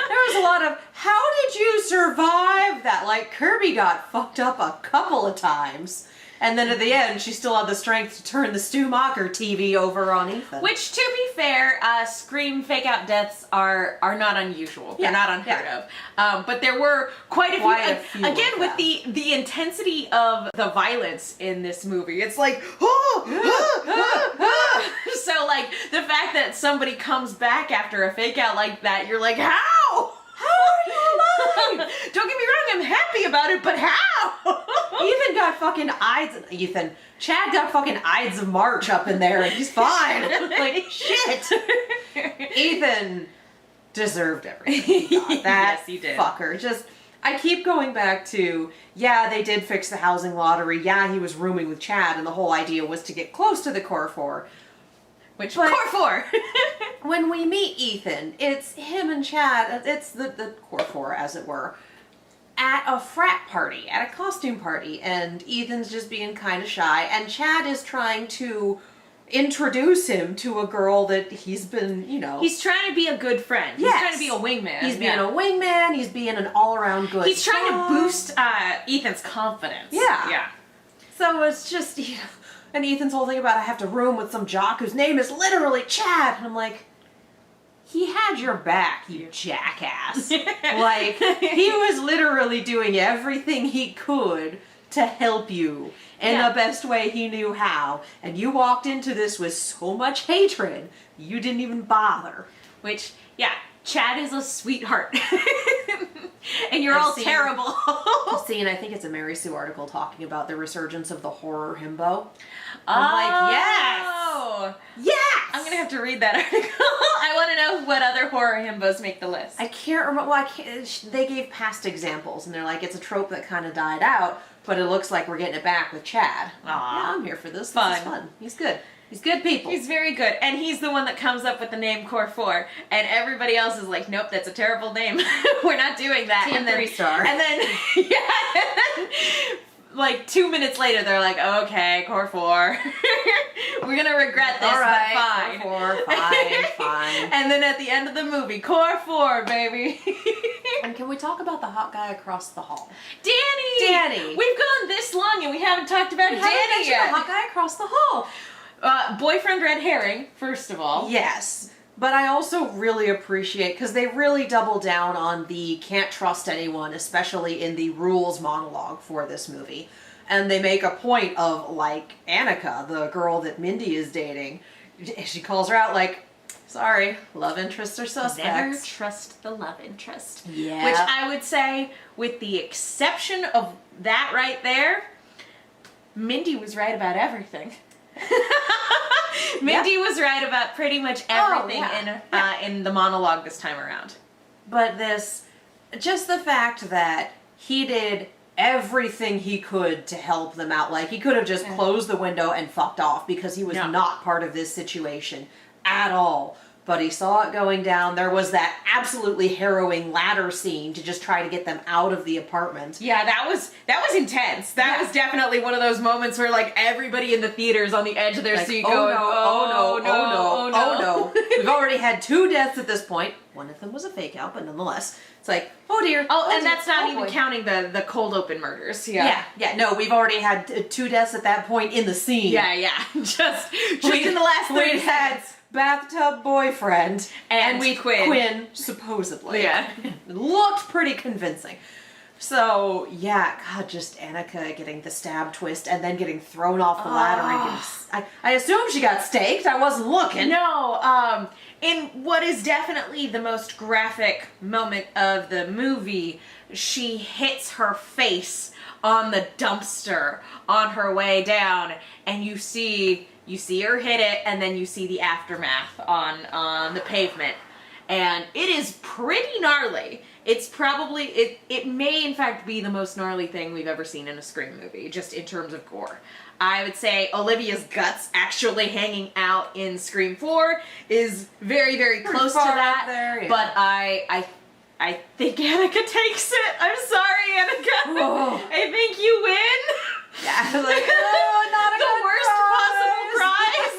was a lot of, how did you survive that? Like, Kirby got fucked up a couple of times. And then at the end, she still had the strength to turn the Stu Macher TV over on Ethan. Which, to be fair, Scream fake-out deaths are not unusual. They're not unheard of. But there were quite a few. Again, with the intensity of the violence in this movie, it's like, so, like, the fact that somebody comes back after a fake-out like that, you're like, how? How are you alive? Don't get me wrong, I'm happy about it, but how? Ethan got fucking Chad got fucking Ides of March up in there, and he's fine. Like, shit. Ethan deserved everything he got. That yes, he did. Fucker. Just, I keep going back to, they did fix the housing lottery. Yeah, he was rooming with Chad, and the whole idea was to get close to the Core 4. Core 4. When we meet Ethan, it's him and Chad, it's the Core 4, as it were, at a frat party, at a costume party, and Ethan's just being kind of shy, and Chad is trying to introduce him to a girl that he's been, He's trying to be a good friend. He's trying to be a wingman. He's being a wingman, he's being an all-around good He's trying to boost Ethan's confidence. Yeah. So it's just, and Ethan's whole thing about, I have to room with some jock whose name is literally Chad, and I'm like, he had your back, you jackass. Like, he was literally doing everything he could to help you in the best way he knew how. And you walked into this with so much hatred, you didn't even bother. Which, Chad is a sweetheart. And you're all terrible. I've seen, I think it's a Mary Sue article talking about the resurgence of the horror himbo. I'm like, yes! Oh! Yes! I'm gonna have to read that article. I want to know what other horror himbos make the list. I can't remember. Well, they gave past examples, and they're like, it's a trope that kind of died out, but it looks like we're getting it back with Chad. Aw. Yeah, I'm here for this. Fun. This is fun. He's good. He's good people. He's very good, and he's the one that comes up with the name Core 4, and everybody else is like, nope, that's a terrible name. We're not doing that. Team and then, 3-star. And then, yeah, like 2 minutes later, they're like, okay, Core 4. We're gonna regret this, All right, but fine. Core 4, fine. And then at the end of the movie, Core 4, baby. And can we talk about the hot guy across the hall? Danny! We've gone this long and we haven't talked about Danny Haven't yet. the hot guy across the hall. Boyfriend red herring, first of all. Yes. But I also really appreciate, because they really double down on the can't trust anyone, especially in the rules monologue for this movie. And they make a point of, like, Annika, the girl that Mindy is dating, she calls her out like, sorry, love interests are suspects. Never trust the love interest. Yeah. Which I would say, with the exception of that right there, Mindy was right about everything. Mindy was right about pretty much everything in the monologue this time around. But just the fact that he did everything he could to help them out. Like, he could have just closed the window and fucked off because he was not part of this situation at all. But he saw it going down. There was that absolutely harrowing ladder scene to just try to get them out of the apartment. Yeah, that was intense. That was definitely one of those moments where, like, everybody in the theater is on the edge of their seat going, oh no. We've already had 2 deaths at this point. One of them was a fake out, but nonetheless, it's like, oh dear. And that's not even counting the cold open murders. Yeah. No, we've already had 2 deaths at that point in the scene. Yeah. Just in the last 30 seconds. Bathtub boyfriend and Quinn, supposedly. Yeah. Looked pretty convincing. So, yeah, God, just Annika getting the stab twist and then getting thrown off the ladder and getting... I assume she got staked. I wasn't looking. No, in what is definitely the most graphic moment of the movie, she hits her face on the dumpster on her way down, and you see her hit it, and then you see the aftermath on the pavement. And it is pretty gnarly. It's probably, it may in fact be the most gnarly thing we've ever seen in a Scream movie, just in terms of gore. I would say Olivia's guts actually hanging out in Scream 4 is very, very close to that. There, yeah. But I think Annika takes it. I'm sorry, Annika. Whoa. I think you win. Yeah, like, oh, not a the worst possible prize.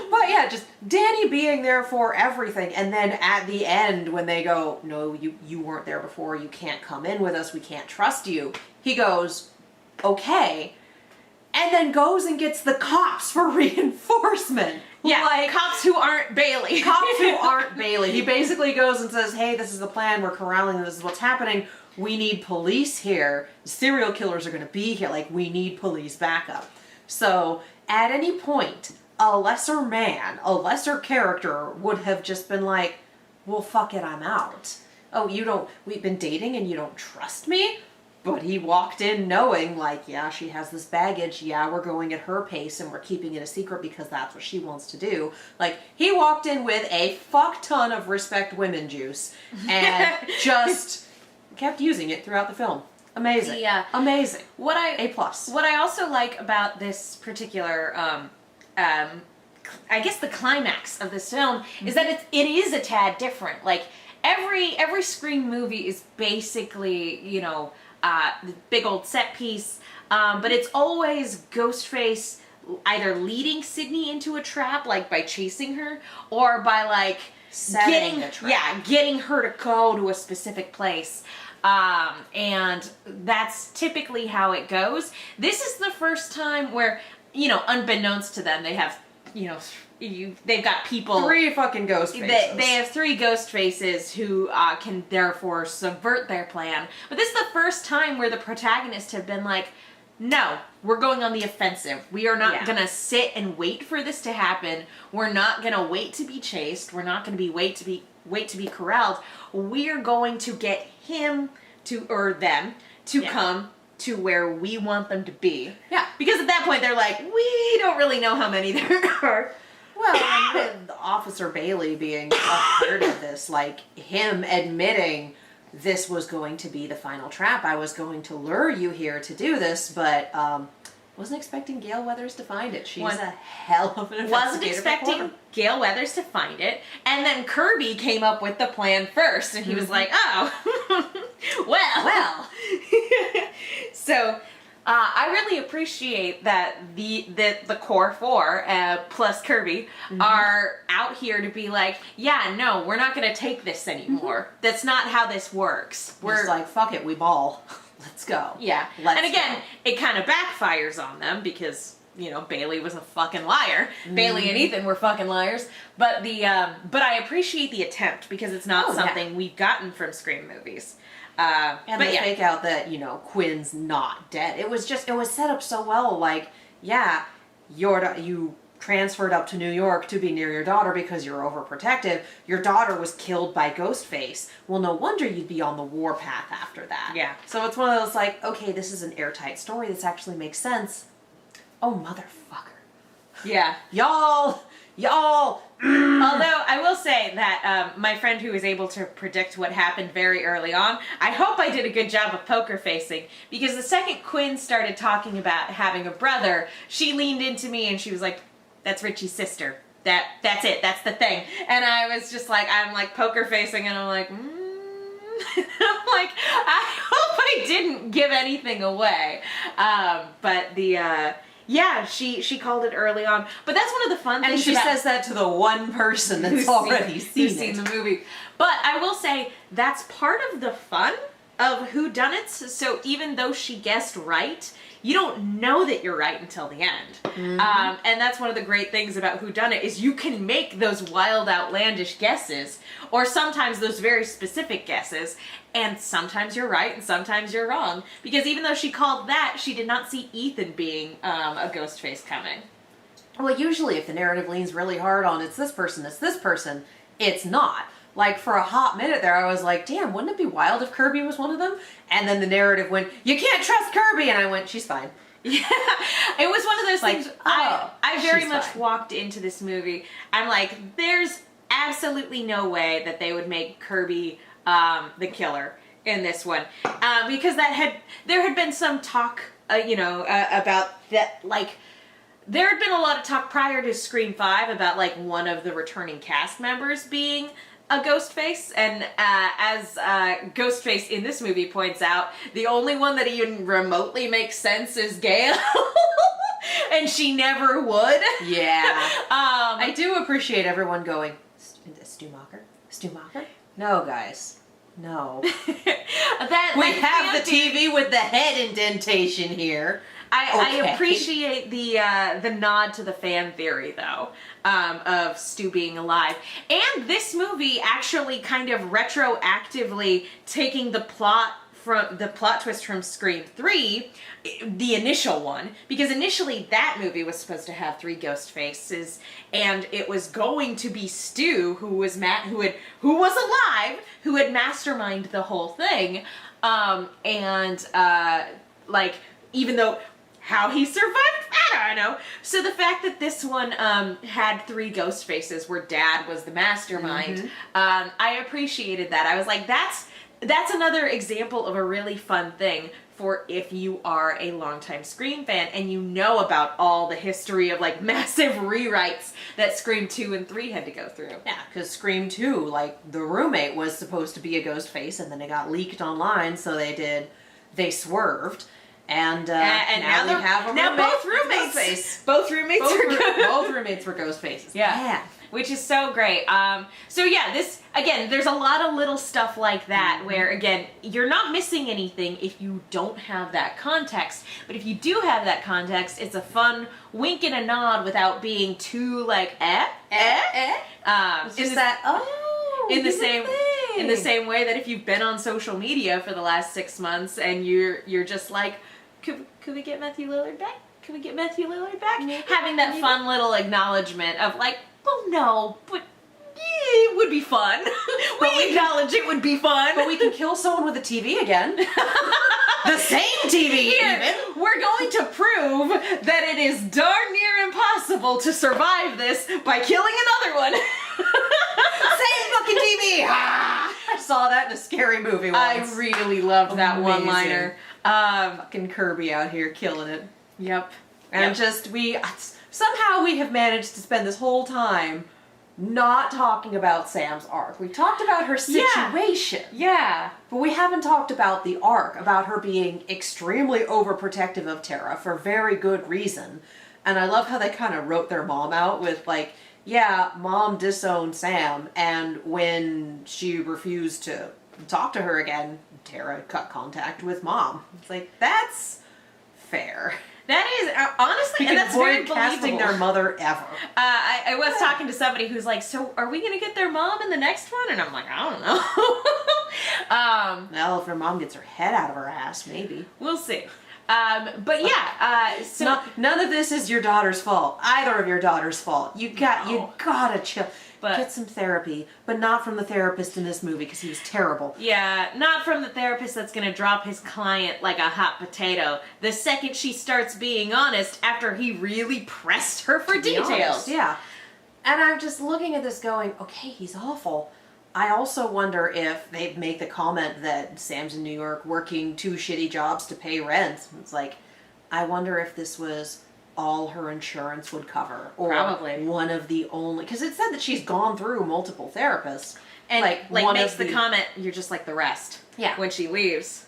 But yeah, just Danny being there for everything, and then at the end when they go, no, you weren't there before, you can't come in with us, we can't trust you, he goes, okay, and then goes and gets the cops for reinforcement. Yeah, like, cops who aren't Bailey. Cops who aren't Bailey. He basically goes and says, hey, this is the plan, we're corralling, this is what's happening, we need police here, the serial killers are going to be here, like, we need police backup. So, at any point, a lesser man, a lesser character would have just been like, well, fuck it, I'm out. Oh, we've been dating and you don't trust me? But he walked in knowing, like, yeah, she has this baggage, yeah, we're going at her pace and we're keeping it a secret because that's what she wants to do. Like, he walked in with a fuck ton of respect women juice and just kept using it throughout the film. Amazing. Yeah. Amazing. A+. What I also like about this particular, I guess the climax of this film is that it is a tad different. Like, every Scream movie is basically, the big old set piece, but it's always Ghostface either leading Sydney into a trap, like by chasing her, or by like setting the trap. Yeah, getting her to go to a specific place. And that's typically how it goes. This is the first time where, unbeknownst to them, they have, they've got people. 3 fucking ghost faces. They have 3 ghost faces who can therefore subvert their plan. But this is the first time where the protagonists have been like, no, we're going on the offensive. We are not going to sit and wait for this to happen. We're not going to wait to be chased. We're not going to wait to be corralled. We are going to get him to, or them, to come to where we want them to be. Yeah. Because at that point they're like, we don't really know how many there are. Well, and with Officer Bailey being a part of this, like him admitting this was going to be the final trap. I was going to lure you here to do this, but wasn't expecting Gail Weathers to find it. She's a hell of an investigative Wasn't expecting reporter. Gail Weathers to find it, and then Kirby came up with the plan first, and he was like, "Oh, well." So, I really appreciate that the core four plus Kirby are out here to be like, yeah, no, we're not going to take this anymore. That's not how this works. We're just like, fuck it, we ball. Let's go. Yeah. Let's and again, go. it kind of backfires on them because, you know, Bailey was a fucking liar. Bailey and Ethan were fucking liars. But but I appreciate the attempt because it's not something we've gotten from Scream movies. And but they fake out that, you know, Quinn's not dead. It was set up so well. Like, yeah, you transferred up to New York to be near your daughter because you're overprotective. Your daughter was killed by Ghostface. Well, no wonder you'd be on the war path after that. Yeah. So it's one of those like, okay, this is an airtight story. This actually makes sense. Oh, motherfucker. Yeah. Y'all. Although I will say that my friend who was able to predict what happened very early on, I hope I did a good job of poker facing, because the second Quinn started talking about having a brother, she leaned into me and she was like, "That's Richie's sister. That's it. That's the thing." And I was just like, I'm like poker facing, and I'm like, I'm like, I hope I didn't give anything away. But yeah, she called it early on. But that's one of the fun things. And she says that to the one person that's already seen the movie. But I will say that's part of the fun of whodunits. So even though she guessed right, you don't know that you're right until the end. And that's one of the great things about whodunit is you can make those wild, outlandish guesses, or sometimes those very specific guesses, and sometimes you're right and sometimes you're wrong. Because even though she called that, she did not see Ethan being a ghost face coming. Well, usually if the narrative leans really hard on it's this person, it's not. Like, for a hot minute there, I was like, damn, wouldn't it be wild if Kirby was one of them? And then the narrative went, you can't trust Kirby! And I went, she's fine. Yeah, it was one of those things. I very much fine. walked into this movie. I'm like, there's absolutely no way that they would make Kirby the killer in this one, because there had been some talk, about that. Like, there had been a lot of talk prior to Scream 5 about like one of the returning cast members being a Ghostface, and as Ghostface in this movie points out, the only one that even remotely makes sense is Gail. And she never would. Yeah. I do appreciate everyone going, Stumacher? No, guys. No. We have the TV with the head indentation here. I appreciate the nod to the fan theory, though, of Stu being alive. And this movie actually kind of retroactively taking the plot twist from Scream 3, the initial one, because initially that movie was supposed to have 3 ghost faces, and it was going to be Stu, who was alive, who had masterminded the whole thing, even though how he survived, I don't know. So the fact that this one had 3 ghost faces where Dad was the mastermind, I appreciated that. I was like, that's another example of a really fun thing for if you are a longtime Scream fan and you know about all the history of like massive rewrites that Scream 2 and 3 had to go through. Yeah, because Scream 2, like, the roommate was supposed to be a ghost face, and then it got leaked online, so they swerved. And now we have a roommate. Both roommates both roommates were ghost faces. Yeah. Which is so great. So yeah, there's a lot of little stuff like that where, again, you're not missing anything if you don't have that context. But if you do have that context, it's a fun wink and a nod without being too like, It's just in the same way that if you've been on social media for the last 6 months and you're just like, could we get Matthew Lillard back? Could we get Matthew Lillard back? Having that fun little acknowledgement of like, well, no, but it would be fun. We acknowledge it would be fun. But we can kill someone with a TV again. The same TV, Here, even. we're going to prove that it is darn near impossible to survive this by killing another one. Same fucking TV. I saw that in a scary movie once. I really loved that Amazing. one-liner. Fucking Kirby out here killing it. Yep. And somehow we have managed to spend this whole time not talking about Sam's arc. We talked about her situation. Yeah. But we haven't talked about the arc, about her being extremely overprotective of Tara for very good reason. And I love how they kind of wrote their mom out with like, yeah, mom disowned Sam, and when she refused to talk to her again, Tara cut contact with mom. It's like, that's fair. That is, honestly, and that's very casting believable. their mother ever. I was talking to somebody who's like, so are we going to get their mom in the next one? And I'm like, I don't know. Well, if her mom gets her head out of her ass, maybe. We'll see. But yeah, so none of this is your daughter's fault. Either of your daughter's fault. You gotta chill. But get some therapy, but not from the therapist in this movie because he was terrible. yeah, not from the therapist that's going to drop his client like a hot potato the second she starts being honest after he really pressed her for details. Yeah. And I'm just looking at this going, okay, he's awful. I also wonder if they make the comment that Sam's in New York working 2 shitty jobs to pay rent. It's like, I wonder if this was all her insurance would cover. Or probably one of the only... Because it said that she's gone through multiple therapists. And like makes the comment, you're just like the rest. Yeah. When she leaves.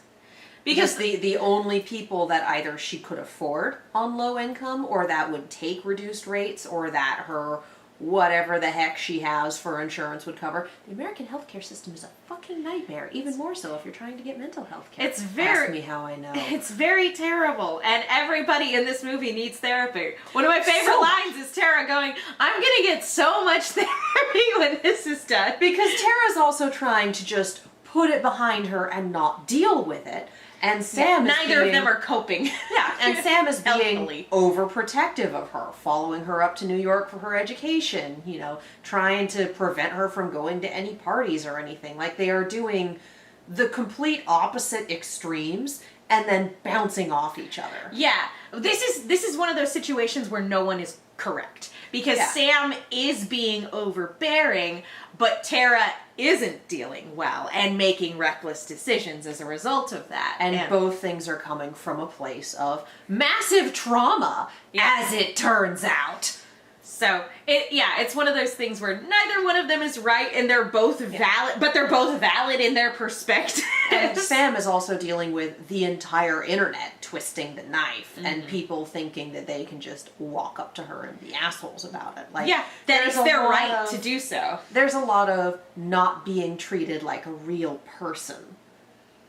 Because the only people that either she could afford on low income or that would take reduced rates or that her whatever the heck she has for insurance would cover. The American healthcare system is a fucking nightmare, even more so if you're trying to get mental health care. It's very... Ask me how I know. It's very terrible, and everybody in this movie needs therapy. One of my favorite lines is Tara going, I'm gonna get so much therapy when this is done. Because Tara's also trying to just put it behind her and not deal with it. And Sam is neither of them are coping. Yeah, and Sam is being Healthily. overprotective of her, following her up to New York for her education, you know, trying to prevent her from going to any parties or anything. Like, they are doing the complete opposite extremes and then bouncing off each other. Yeah, this is one of those situations where no one is correct. Because Sam is being overbearing, but Tara isn't dealing well and making reckless decisions as a result of that. And both things are coming from a place of massive trauma, as it turns out. So, it's one of those things where neither one of them is right and they're both valid, but they're both valid in their perspective. And Sam is also dealing with the entire internet twisting the knife and people thinking that they can just walk up to her and be assholes about it. Like, that it's their right to do so. There's a lot of not being treated like a real person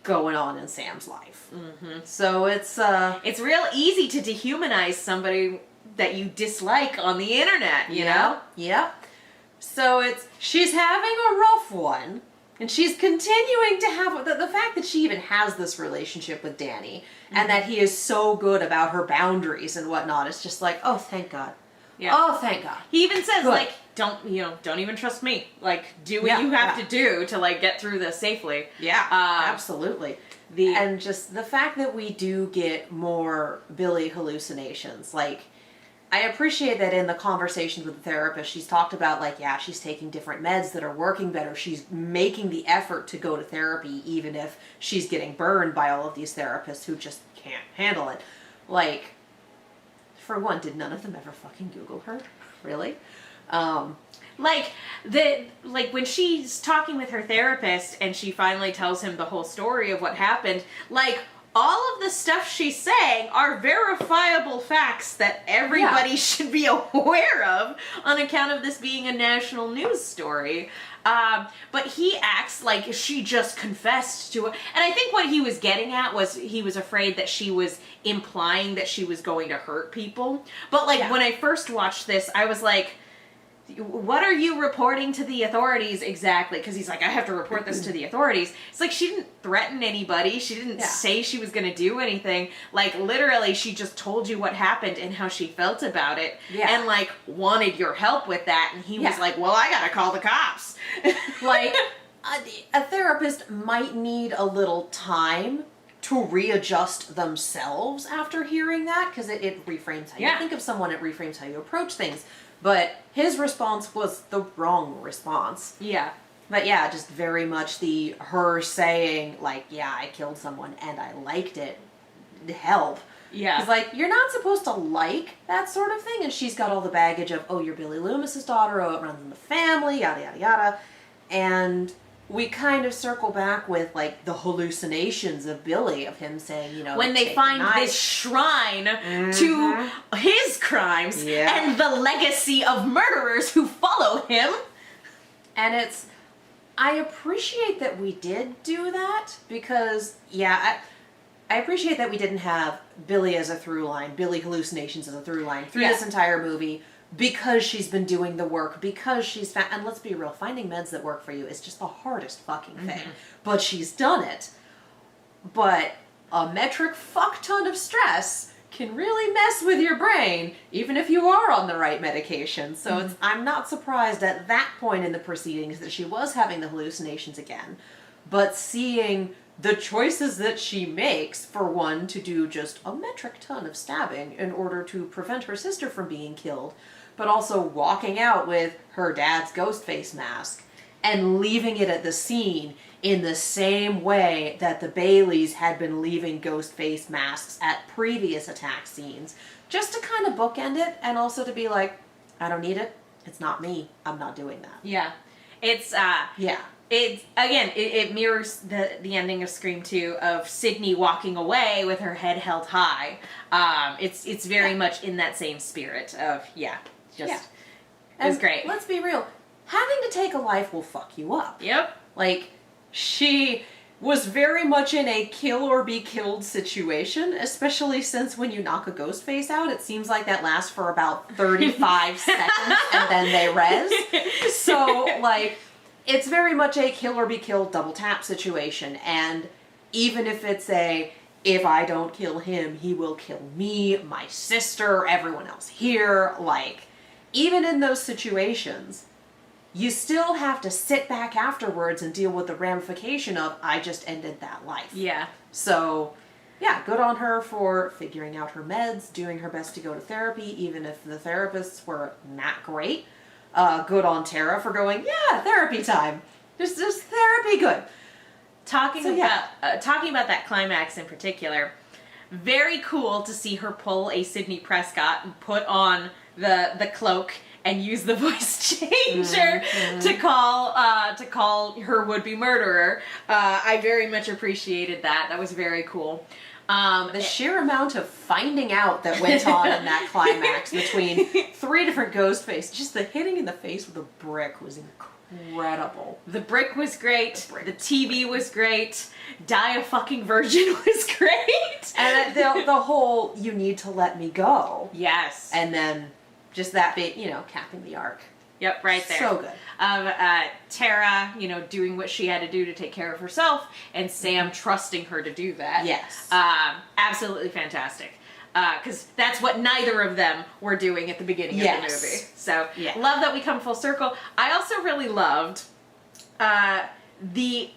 going on in Sam's life. Mm-hmm. So it's real easy to dehumanize somebody that you dislike on the internet, you know? Yeah. So she's having a rough one, and she's continuing to have the fact that she even has this relationship with Danny, and that he is so good about her boundaries and whatnot. It's just like, oh, thank God. Yeah. Oh, thank God. He even says, like, don't even trust me. Like, do what you have to do to, like, get through this safely. Yeah, absolutely. And just the fact that we do get more Billy hallucinations, like, I appreciate that in the conversations with the therapist, she's talked about, like, she's taking different meds that are working better. She's making the effort to go to therapy, even if she's getting burned by all of these therapists who just can't handle it. Like, for one, did none of them ever fucking Google her? Really? Like when she's talking with her therapist and she finally tells him the whole story of what happened, like, all of the stuff she's saying are verifiable facts that everybody should be aware of on account of this being a national news story. But he acts like she just confessed to it. And I think what he was getting at was he was afraid that she was implying that she was going to hurt people. But, like, when I first watched this, I was like, what are you reporting to the authorities exactly? Because he's like, I have to report this to the authorities. It's like, she didn't threaten anybody. She didn't say she was going to do anything. Like, literally, she just told you what happened and how she felt about it. And, like, wanted your help with that. And he was like, well, I got to call the cops. Like, a therapist might need a little time to readjust themselves after hearing that, because it reframes how you think of someone, it reframes how you approach things. But his response was the wrong response. Yeah. But yeah, just very much her saying, like, yeah, I killed someone and I liked it. Help. Yeah. Because, like, you're not supposed to like that sort of thing. And she's got all the baggage of, oh, you're Billy Loomis's daughter, oh, it runs in the family, yada, yada, yada. And we kind of circle back with, like, the hallucinations of Billy, of him saying, you know, when they find this shrine to his crimes and the legacy of murderers who follow him. And I appreciate that we did do that, because, yeah, I appreciate that we didn't have Billy as a through line, Billy hallucinations as a through line through this entire movie, because she's been doing the work, because she's and let's be real, finding meds that work for you is just the hardest fucking thing. But she's done it. But a metric fuck ton of stress can really mess with your brain, even if you are on the right medication. So I'm not surprised at that point in the proceedings that she was having the hallucinations again. But seeing the choices that she makes, for one, to do just a metric ton of stabbing in order to prevent her sister from being killed, but also walking out with her dad's Ghostface mask and leaving it at the scene in the same way that the Baileys had been leaving Ghostface masks at previous attack scenes, just to kind of bookend it, and also to be like, I don't need it, it's not me, I'm not doing that. Yeah. It's, it mirrors the ending of Scream 2 of Sydney walking away with her head held high. It's very much in that same spirit of, it was great. Let's be real, having to take a life will fuck you up. Yep. Like, she was very much in a kill or be killed situation, especially since when you knock a ghost face out, it seems like that lasts for about 35 seconds and then they res. So, like, it's very much a kill or be killed double tap situation. And even if it's if I don't kill him, he will kill me, my sister, everyone else here, like, even in those situations, you still have to sit back afterwards and deal with the ramification of, I just ended that life. Yeah. So, yeah, good on her for figuring out her meds, doing her best to go to therapy, even if the therapists were not great. Good on Tara for going, yeah, therapy time. Just therapy, good. Talking about that climax in particular, very cool to see her pull a Sidney Prescott and put on the cloak and use the voice changer to call her would-be murderer. I very much appreciated that. That was very cool. The sheer amount of finding out that went on in that climax between 3 different ghost faces, just the hitting in the face with a brick was incredible. The brick was great. The TV was great. Die a fucking virgin was great. And the whole, you need to let me go. Yes. And then just that bit, capping the arc. Yep, right there. So good. Tara, doing what she had to do to take care of herself, and Sam trusting her to do that. Yes. Absolutely fantastic. Because that's what neither of them were doing at the beginning of the movie. So, love that we come full circle. I also really loved the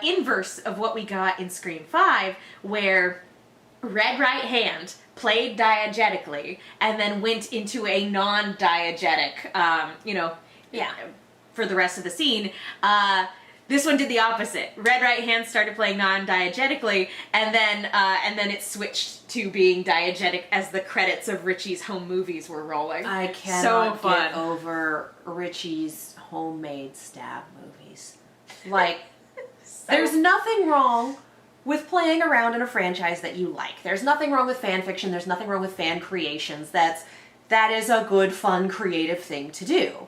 inverse of what we got in Scream 5, where Red Right Hand played diegetically and then went into a non-diegetic, for the rest of the scene. This one did the opposite. Red Right Hand started playing non-diegetically, and then it switched to being diegetic as the credits of Richie's home movies were rolling. I cannot get over Richie's homemade stab movies. Like, there's nothing wrong with playing around in a franchise that you like. There's nothing wrong with fan fiction. There's nothing wrong with fan creations. That is a good, fun, creative thing to do.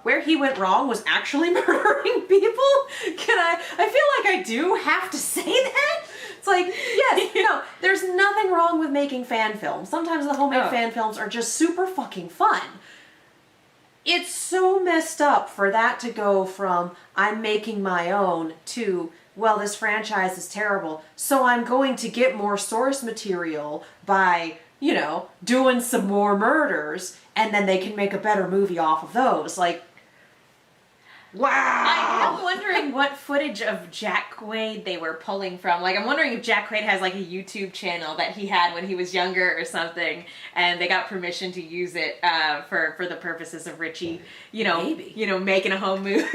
Where he went wrong was actually murdering people. I feel like I do have to say that. It's like, yes, there's nothing wrong with making fan films. Sometimes the homemade fan films are just super fucking fun. It's so messed up for that to go from, I'm making my own, to, well, this franchise is terrible, so I'm going to get more source material by, doing some more murders, and then they can make a better movie off of those. Like, wow. I'm wondering what footage of Jack Quaid they were pulling from. Like, I'm wondering if Jack Quaid has like a YouTube channel that he had when he was younger or something, and they got permission to use it for the purposes of Richie, Maybe. Making a home movie.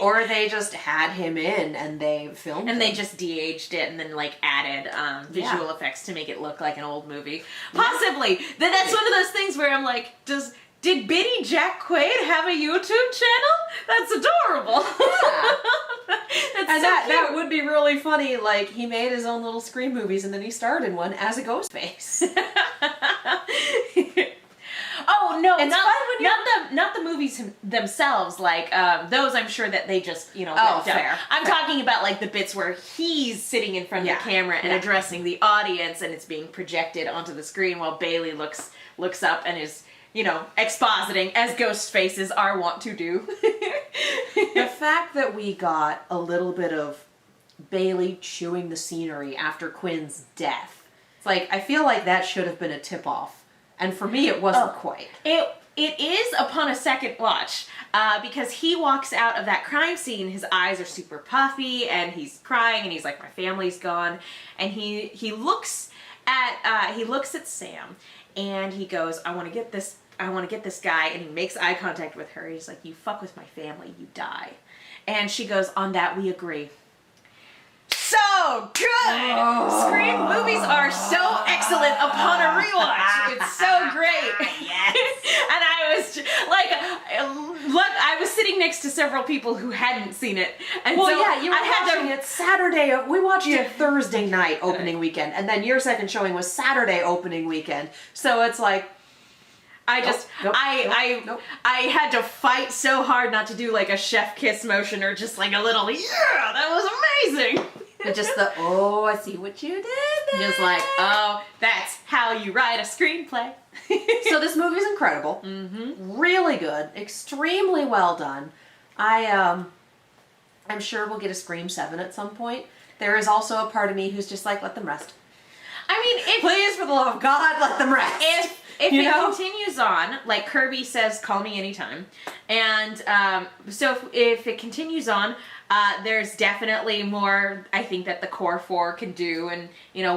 Or they just had him in and they filmed And him. they just de-aged it and then like added visual effects to make it look like an old movie. Possibly. That's one of those things where I'm like, did Bitty Jack Quaid have a YouTube channel? That's adorable. Yeah. That's That would be really funny. Like, he made his own little Scream movies and then he starred in one as a Ghostface. Oh no, It's fun not the movies themselves. Like those, I'm sure that they just let down. Fair. I'm talking about like the bits where he's sitting in front of the camera and addressing the audience, and it's being projected onto the screen while Bailey looks up and is expositing as ghost faces are wont to do. The fact that we got a little bit of Bailey chewing the scenery after Quinn's death, it's like, I feel like that should have been a tip-off. And for me, it wasn't quite. It is upon a second watch, because he walks out of that crime scene, his eyes are super puffy, and he's crying, and he's like, my family's gone, and he looks at Sam, and he goes, I want to get this guy, and he makes eye contact with her. He's like, you fuck with my family, you die. And she goes, on that we agree. So good! Oh. Scream movies are so excellent upon a rewatch. It's so great. Yes. And I was I was sitting next to several people who hadn't seen it. And Well, so yeah, you were I had watching it Saturday. We watched it Thursday night opening weekend, and then your second showing was Saturday opening weekend. So it's like, I had to fight so hard not to do like a chef kiss motion or just like a little, yeah, that was amazing. but just the, oh, I see what you did there. Just like, oh, that's how you write a screenplay. So this movie's incredible. Mm-hmm. Really good. Extremely well done. I'm sure we'll get a Scream 7 at some point. There is also a part of me who's just like, let them rest. I mean, Please, for the love of God, let them rest. If it continues on, like Kirby says, call me anytime. And so if it continues on, there's definitely more, I think, that the core four can do, and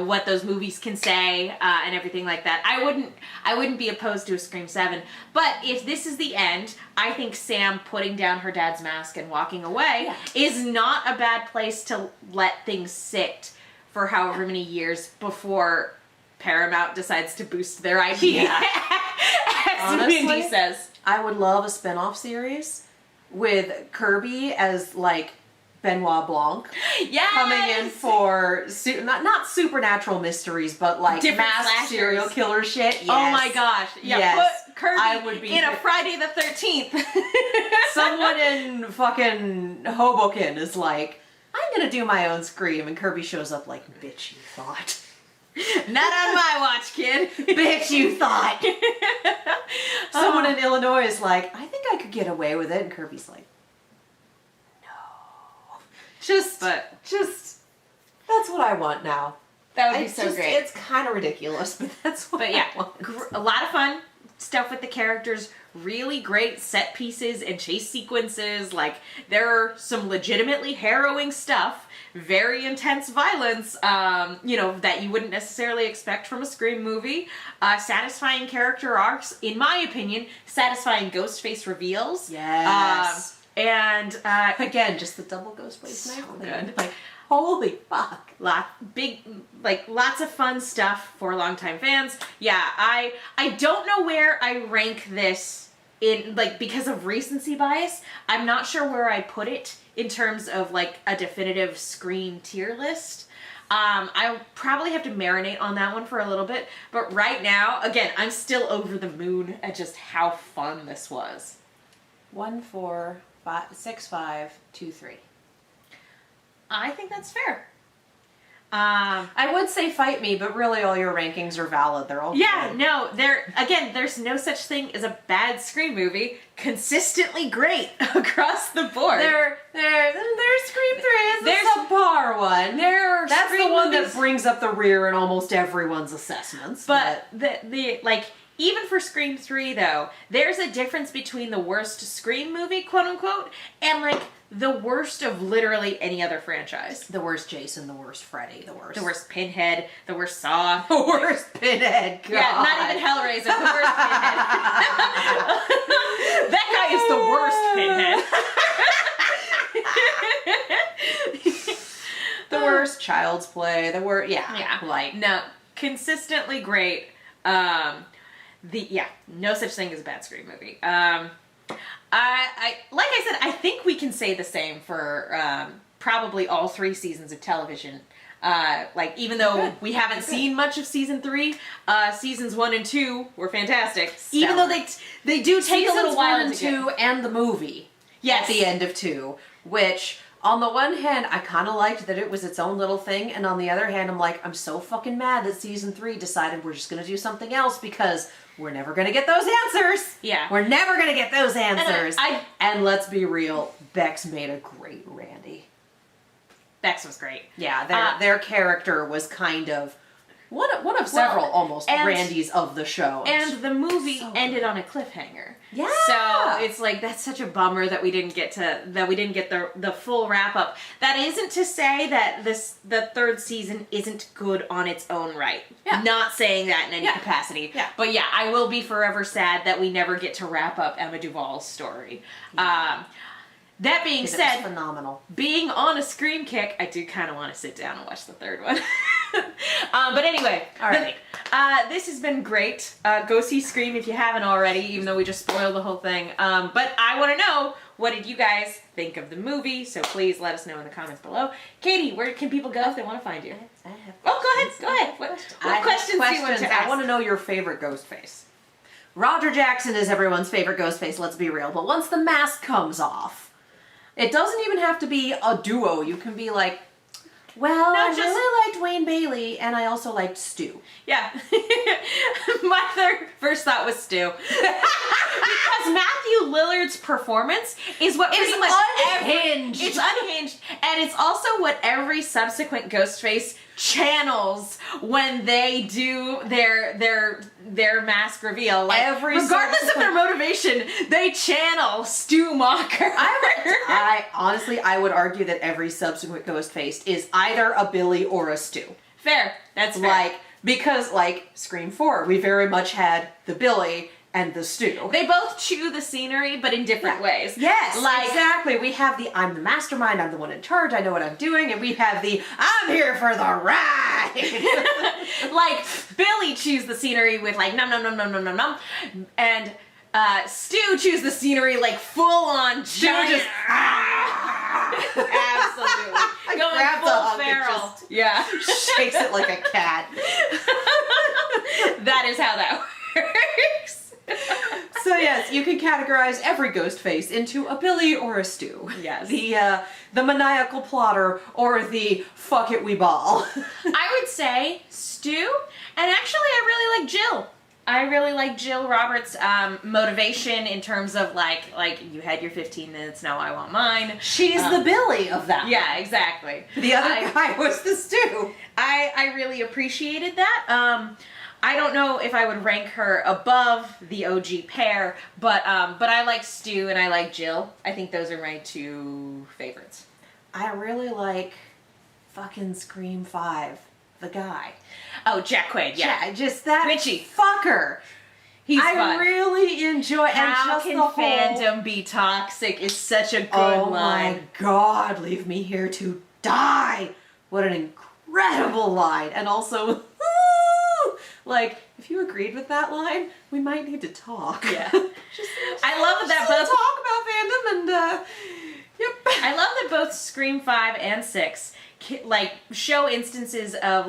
what those movies can say, and everything like that. I wouldn't be opposed to a Scream 7. But if this is the end, I think Sam putting down her dad's mask and walking away is not a bad place to let things sit for however many years before Paramount decides to boost their IP. Yeah. As Honestly, Mindy says. I would love a spin-off series with Kirby as like Benoit Blanc. Yes! Coming in for not supernatural mysteries, but like Different masked slashers. serial killer shit. Yes. Oh my gosh. Yeah, Yes. put Kirby I would be in a Friday the 13th. Someone in fucking Hoboken is like, I'm gonna do my own Scream, and Kirby shows up like, bitch, you thought. Not on my watch, kid. Bitch, you thought. Someone in Illinois is like, I think I could get away with it, and Kirby's like, no. Just, that's what I want now. That would be so great. It's kind of ridiculous, but that's what I want. A lot of fun stuff with the characters. Really great set pieces and chase sequences. Like, there are some legitimately harrowing stuff. Very intense violence, that you wouldn't necessarily expect from a Scream movie. Satisfying character arcs, in my opinion. Satisfying Ghostface reveals. Yes. And again, just the double Ghostface so knife good. thing. Like, holy fuck. Lots of fun stuff for longtime fans. Yeah, I don't know where I rank this in, like, because of recency bias. I'm not sure where I put it in terms of like a definitive Scream tier list. I'll probably have to marinate on that one for a little bit, but right now, again, I'm still over the moon at just how fun this was. 1, 4, 5, 6, 5, 2, 3. I think that's fair. I would say fight me, but really all your rankings are valid. They're all good. No, there's no such thing as a bad Scream movie. Consistently great across the board. There's Scream 3 is There's a subpar one. That's the one that brings up the rear in almost everyone's assessments. But the even for Scream 3, though, there's a difference between the worst Scream movie, quote unquote, and like the worst of literally any other franchise. The worst Jason, the worst Freddy, the worst Pinhead, the worst Saw. The worst Pinhead, God. Yeah, not even Hellraiser, the worst Pinhead. That guy is the worst Pinhead. The worst Child's Play, the worst, Yeah. like. No, consistently great. No such thing as a bad Scream movie. I like I said, I think we can say the same for probably all 3 seasons of television. Like, even though we haven't seen much of season 3, seasons 1 and 2 were fantastic. Stellar. Even though they do take a little while 1 and 2 and the movie. Yes. At the end of 2, which on the one hand, I kind of liked that it was its own little thing, and on the other hand, I'm like, I'm so fucking mad that season 3 decided we're just going to do something else because we're never going to get those answers. Yeah. We're never going to get those answers. And and let's be real, Bex made a great Randy. Bex was great. Yeah, their character was kind of one of several almost Randys of the show. And the movie ended on a cliffhanger. Yeah. So it's like, that's such a bummer that we didn't get the full wrap up. That isn't to say that the 3rd season isn't good on its own right. Yeah. Not saying that in any capacity. Yeah. But yeah, I will be forever sad that we never get to wrap up Emma Duvall's story. Yeah. That being said, phenomenal. Being on a Scream kick, I do kind of want to sit down and watch the 3rd one. But anyway, all right. This has been great. Go see Scream if you haven't already, even though we just spoiled the whole thing. But I want to know, what did you guys think of the movie? So please let us know in the comments below. Katie, where can people go if they want to find you? I have Go ahead. What questions do you want to ask? I want to know your favorite Ghostface. Roger Jackson is everyone's favorite Ghostface, let's be real. But once the mask comes off, it doesn't even have to be a duo. You can be like, well, I really liked Wayne Bailey, and I also liked Stu. Yeah. My first thought was Stu. Because Matthew Lillard's performance is what pretty much unhinged. It's unhinged, and it's also what every subsequent Ghostface channels when they do their mask reveal. Like, regardless of their motivation, they channel Stu Macher. I honestly, I would argue that every subsequent Ghostface is either a Billy or a Stu. Fair. That's fair. Because Scream 4, we very much had the Billy and the Stu. They both chew the scenery, but in different ways. Yes, exactly. We have the I'm the mastermind, I'm the one in charge, I know what I'm doing, and we have the I'm here for the ride. Billy chews the scenery with nom nom nom nom nom nom nom, and Stu chews the scenery full on giant. Absolutely. Going full feral. Yeah. Shakes it like a cat. That is how that works. So yes, you can categorize every Ghostface into a Billy or a Stu. Yes. The maniacal plotter or the fuck it we ball. I would say Stu, and actually I really like Jill. I really like Jill Roberts' motivation in terms of you had your 15 minutes, now I want mine. She's the Billy of that. Yeah, exactly. The other guy was the Stu. I really appreciated that. I don't know if I would rank her above the OG pair, but I like Stu and I like Jill. I think those are my 2 favorites. I really like fucking Scream 5, the guy. Oh, Jack Quaid, yeah. Just that Richie. fucker. He's fun. I really enjoy How can fandom be toxic is such a good line. Oh my God, leave me here to die. What an incredible line. And also, if you agreed with that line, we might need to talk. Yeah. I love that both talk about fandom and yep. I love that both Scream 5 and 6 show instances of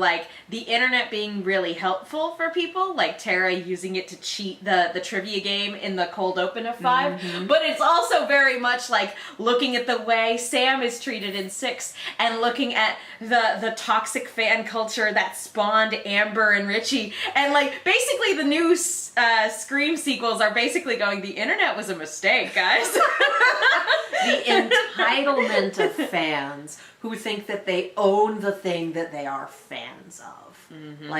the internet being really helpful for people, like Tara using it to cheat the trivia game in the cold open of 5. Mm-hmm. But it's also very much looking at the way Sam is treated in 6 and looking at the toxic fan culture that spawned Amber and Richie, and basically the new Scream sequels are basically going, the internet was a mistake, guys. The entitlement of fans who think that they own the thing that they are fans of. Mm-hmm.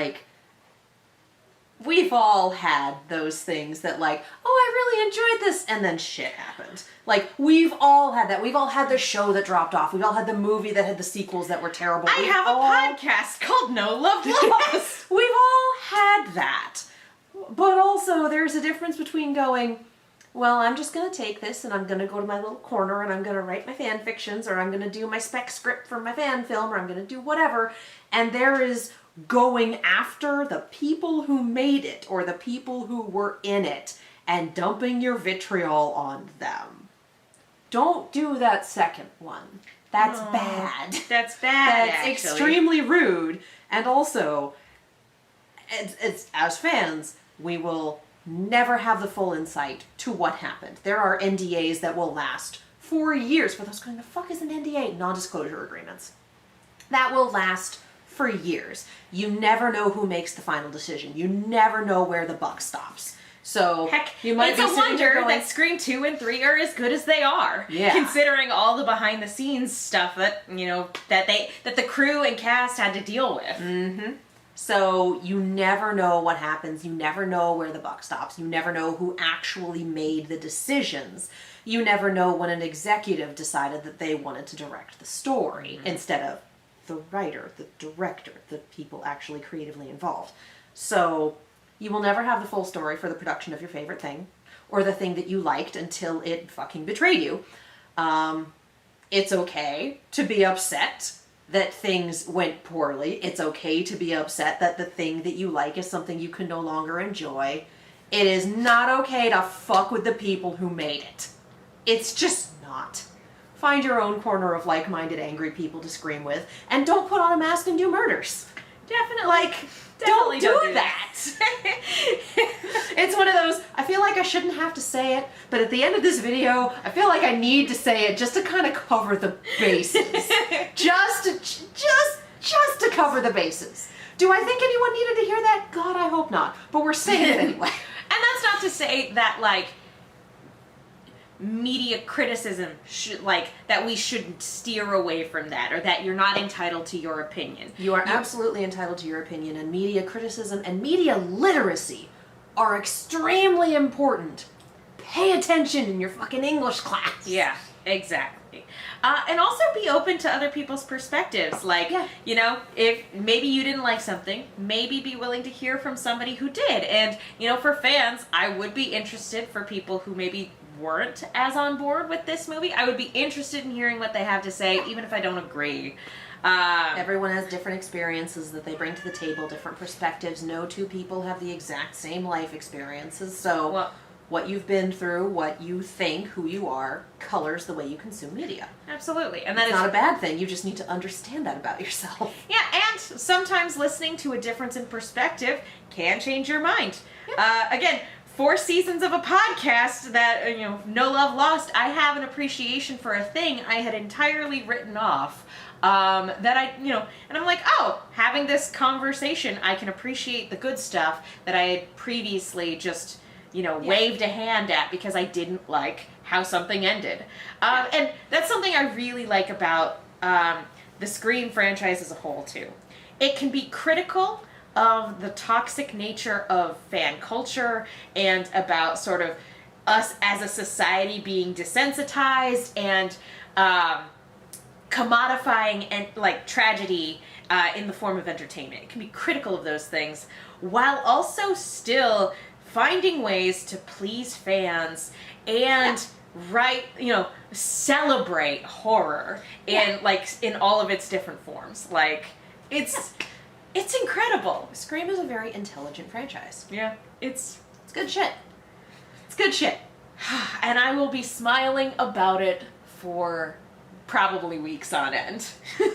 we've all had those things that like, oh, I really enjoyed this, and then shit happened. Like, we've all had that. We've all had the show that dropped off. We've all had the movie that had the sequels that were terrible. I have a podcast called No Love Lost. We've all had that. But also, there's a difference between going, well, I'm just going to take this and I'm going to go to my little corner and I'm going to write my fan fictions, or I'm going to do my spec script for my fan film, or I'm going to do whatever. And there is going after the people who made it or the people who were in it and dumping your vitriol on them. Don't do that second one. That's bad. That's bad. That's extremely rude. And also, it's as fans, we will never have the full insight to what happened. There are NDAs that will last for years. For those going, the fuck is an NDA? Non-disclosure agreements. That will last for years. You never know who makes the final decision. You never know where the buck stops. So heck, you might it's be a wonder that Scream 2 and 3 are as good as they are. Yeah. Considering all the behind the scenes stuff that, you know, that the crew and cast had to deal with. Mm-hmm. So you never know what happens. You never know where the buck stops. You never know who actually made the decisions. You never know when an executive decided that they wanted to direct the story instead of the writer, the director, the people actually creatively involved. So you will never have the full story for the production of your favorite thing or the thing that you liked until it fucking betrayed you. It's okay to be upset that things went poorly. It's okay to be upset that the thing that you like is something you can no longer enjoy. It is not okay to fuck with the people who made it. It's just not. Find your own corner of like-minded angry people to scream with, and don't put on a mask and do murders. Definitely. Don't do that. It's one of those, I feel like I shouldn't have to say it, but at the end of this video, I feel like I need to say it just to kind of cover the bases. just to cover the bases. Do I think anyone needed to hear that? God, I hope not. But we're saying it anyway. And that's not to say that, like, media criticism should, like, that we should steer away from that, or that you're not entitled to your opinion. You are absolutely entitled to your opinion, and media criticism and media literacy are extremely important. Pay attention in your fucking English class. Yeah, exactly. And also be open to other people's perspectives. Like, you know, if maybe you didn't like something, maybe be willing to hear from somebody who did. And, you know, for fans, I would be interested, for people who maybe weren't as on board with this movie, I would be interested in hearing what they have to say, even if I don't agree. Everyone has different experiences that they bring to the table, different perspectives. No two people have the exact same life experiences, so what you've been through, what you think, who you are, colors the way you consume media. Absolutely. And that it's not a bad thing. You just need to understand that about yourself. Yeah, and sometimes listening to a difference in perspective can change your mind. Yeah. Again, 4 seasons of a podcast that, you know, No Love Lost, I have an appreciation for a thing I had entirely written off. That I, you know, and I'm like, oh, having this conversation, I can appreciate the good stuff that I had previously just, you know, waved a hand at because I didn't like how something ended. And that's something I really like about the Scream franchise as a whole, too. It can be critical of the toxic nature of fan culture and about sort of us as a society being desensitized and commodifying and like tragedy in the form of entertainment. It can be critical of those things while also still finding ways to please fans and celebrate horror in like in all of its different forms. Like it's incredible. Scream is a very intelligent franchise. Yeah, it's good shit. It's good shit. And I will be smiling about it for probably weeks on end. All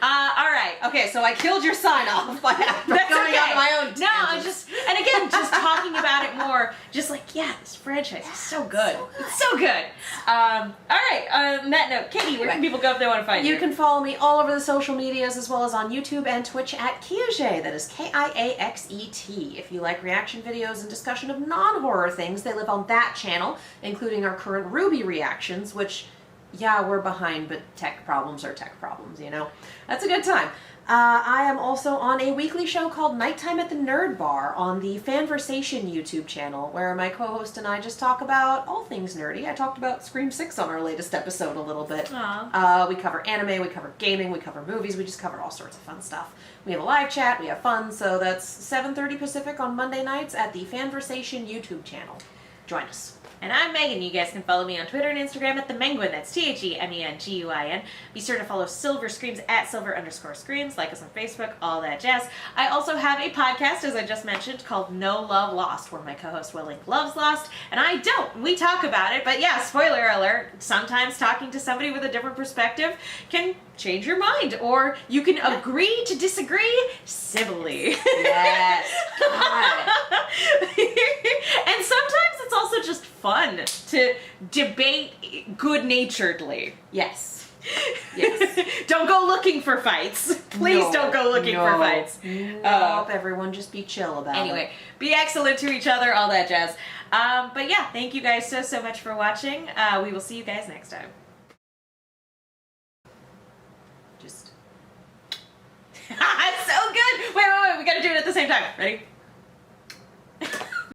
right. Okay, so I killed your sign off by That's going on my own tangent. No, and again, just talking about it more, just like, yeah, this franchise is so good. It's so good. All right, on that note, Katie, where can people go if they want to find you? You can follow me all over the social medias as well as on YouTube and Twitch at Kiaxet. That is Kiaxet. If you like reaction videos and discussion of non-horror things, they live on that channel, including our current Ruby reactions, which yeah, we're behind, but tech problems are tech problems, you know? That's a good time. I am also on a weekly show called Nighttime at the Nerd Bar on the Fanversation YouTube channel, where my co-host and I just talk about all things nerdy. I talked about Scream 6 on our latest episode a little bit. We cover anime, we cover gaming, we cover movies, we just cover all sorts of fun stuff. We have a live chat, we have fun, so that's 7:30 Pacific on Monday nights at the Fanversation YouTube channel. Join us. And I'm Megan. You guys can follow me on Twitter and Instagram at TheMenguin. That's TheMenguin. Be sure to follow Silver Screams at Silver_Screams. Like us on Facebook, all that jazz. I also have a podcast, as I just mentioned, called No Love Lost, where my co-host Will Link loves Lost, and I don't. We talk about it, but yeah, spoiler alert, sometimes talking to somebody with a different perspective can change your mind, or you can agree to disagree civilly. Yes. God. And sometimes it's also just fun to debate good-naturedly. Yes. Yes. Don't go looking for fights. Please don't go looking for fights. Nope, everyone just be chill about it. Anyway, be excellent to each other, all that jazz. But yeah, thank you guys so much for watching. We will see you guys next time. Just... It's so good! Wait, we gotta do it at the same time. Ready?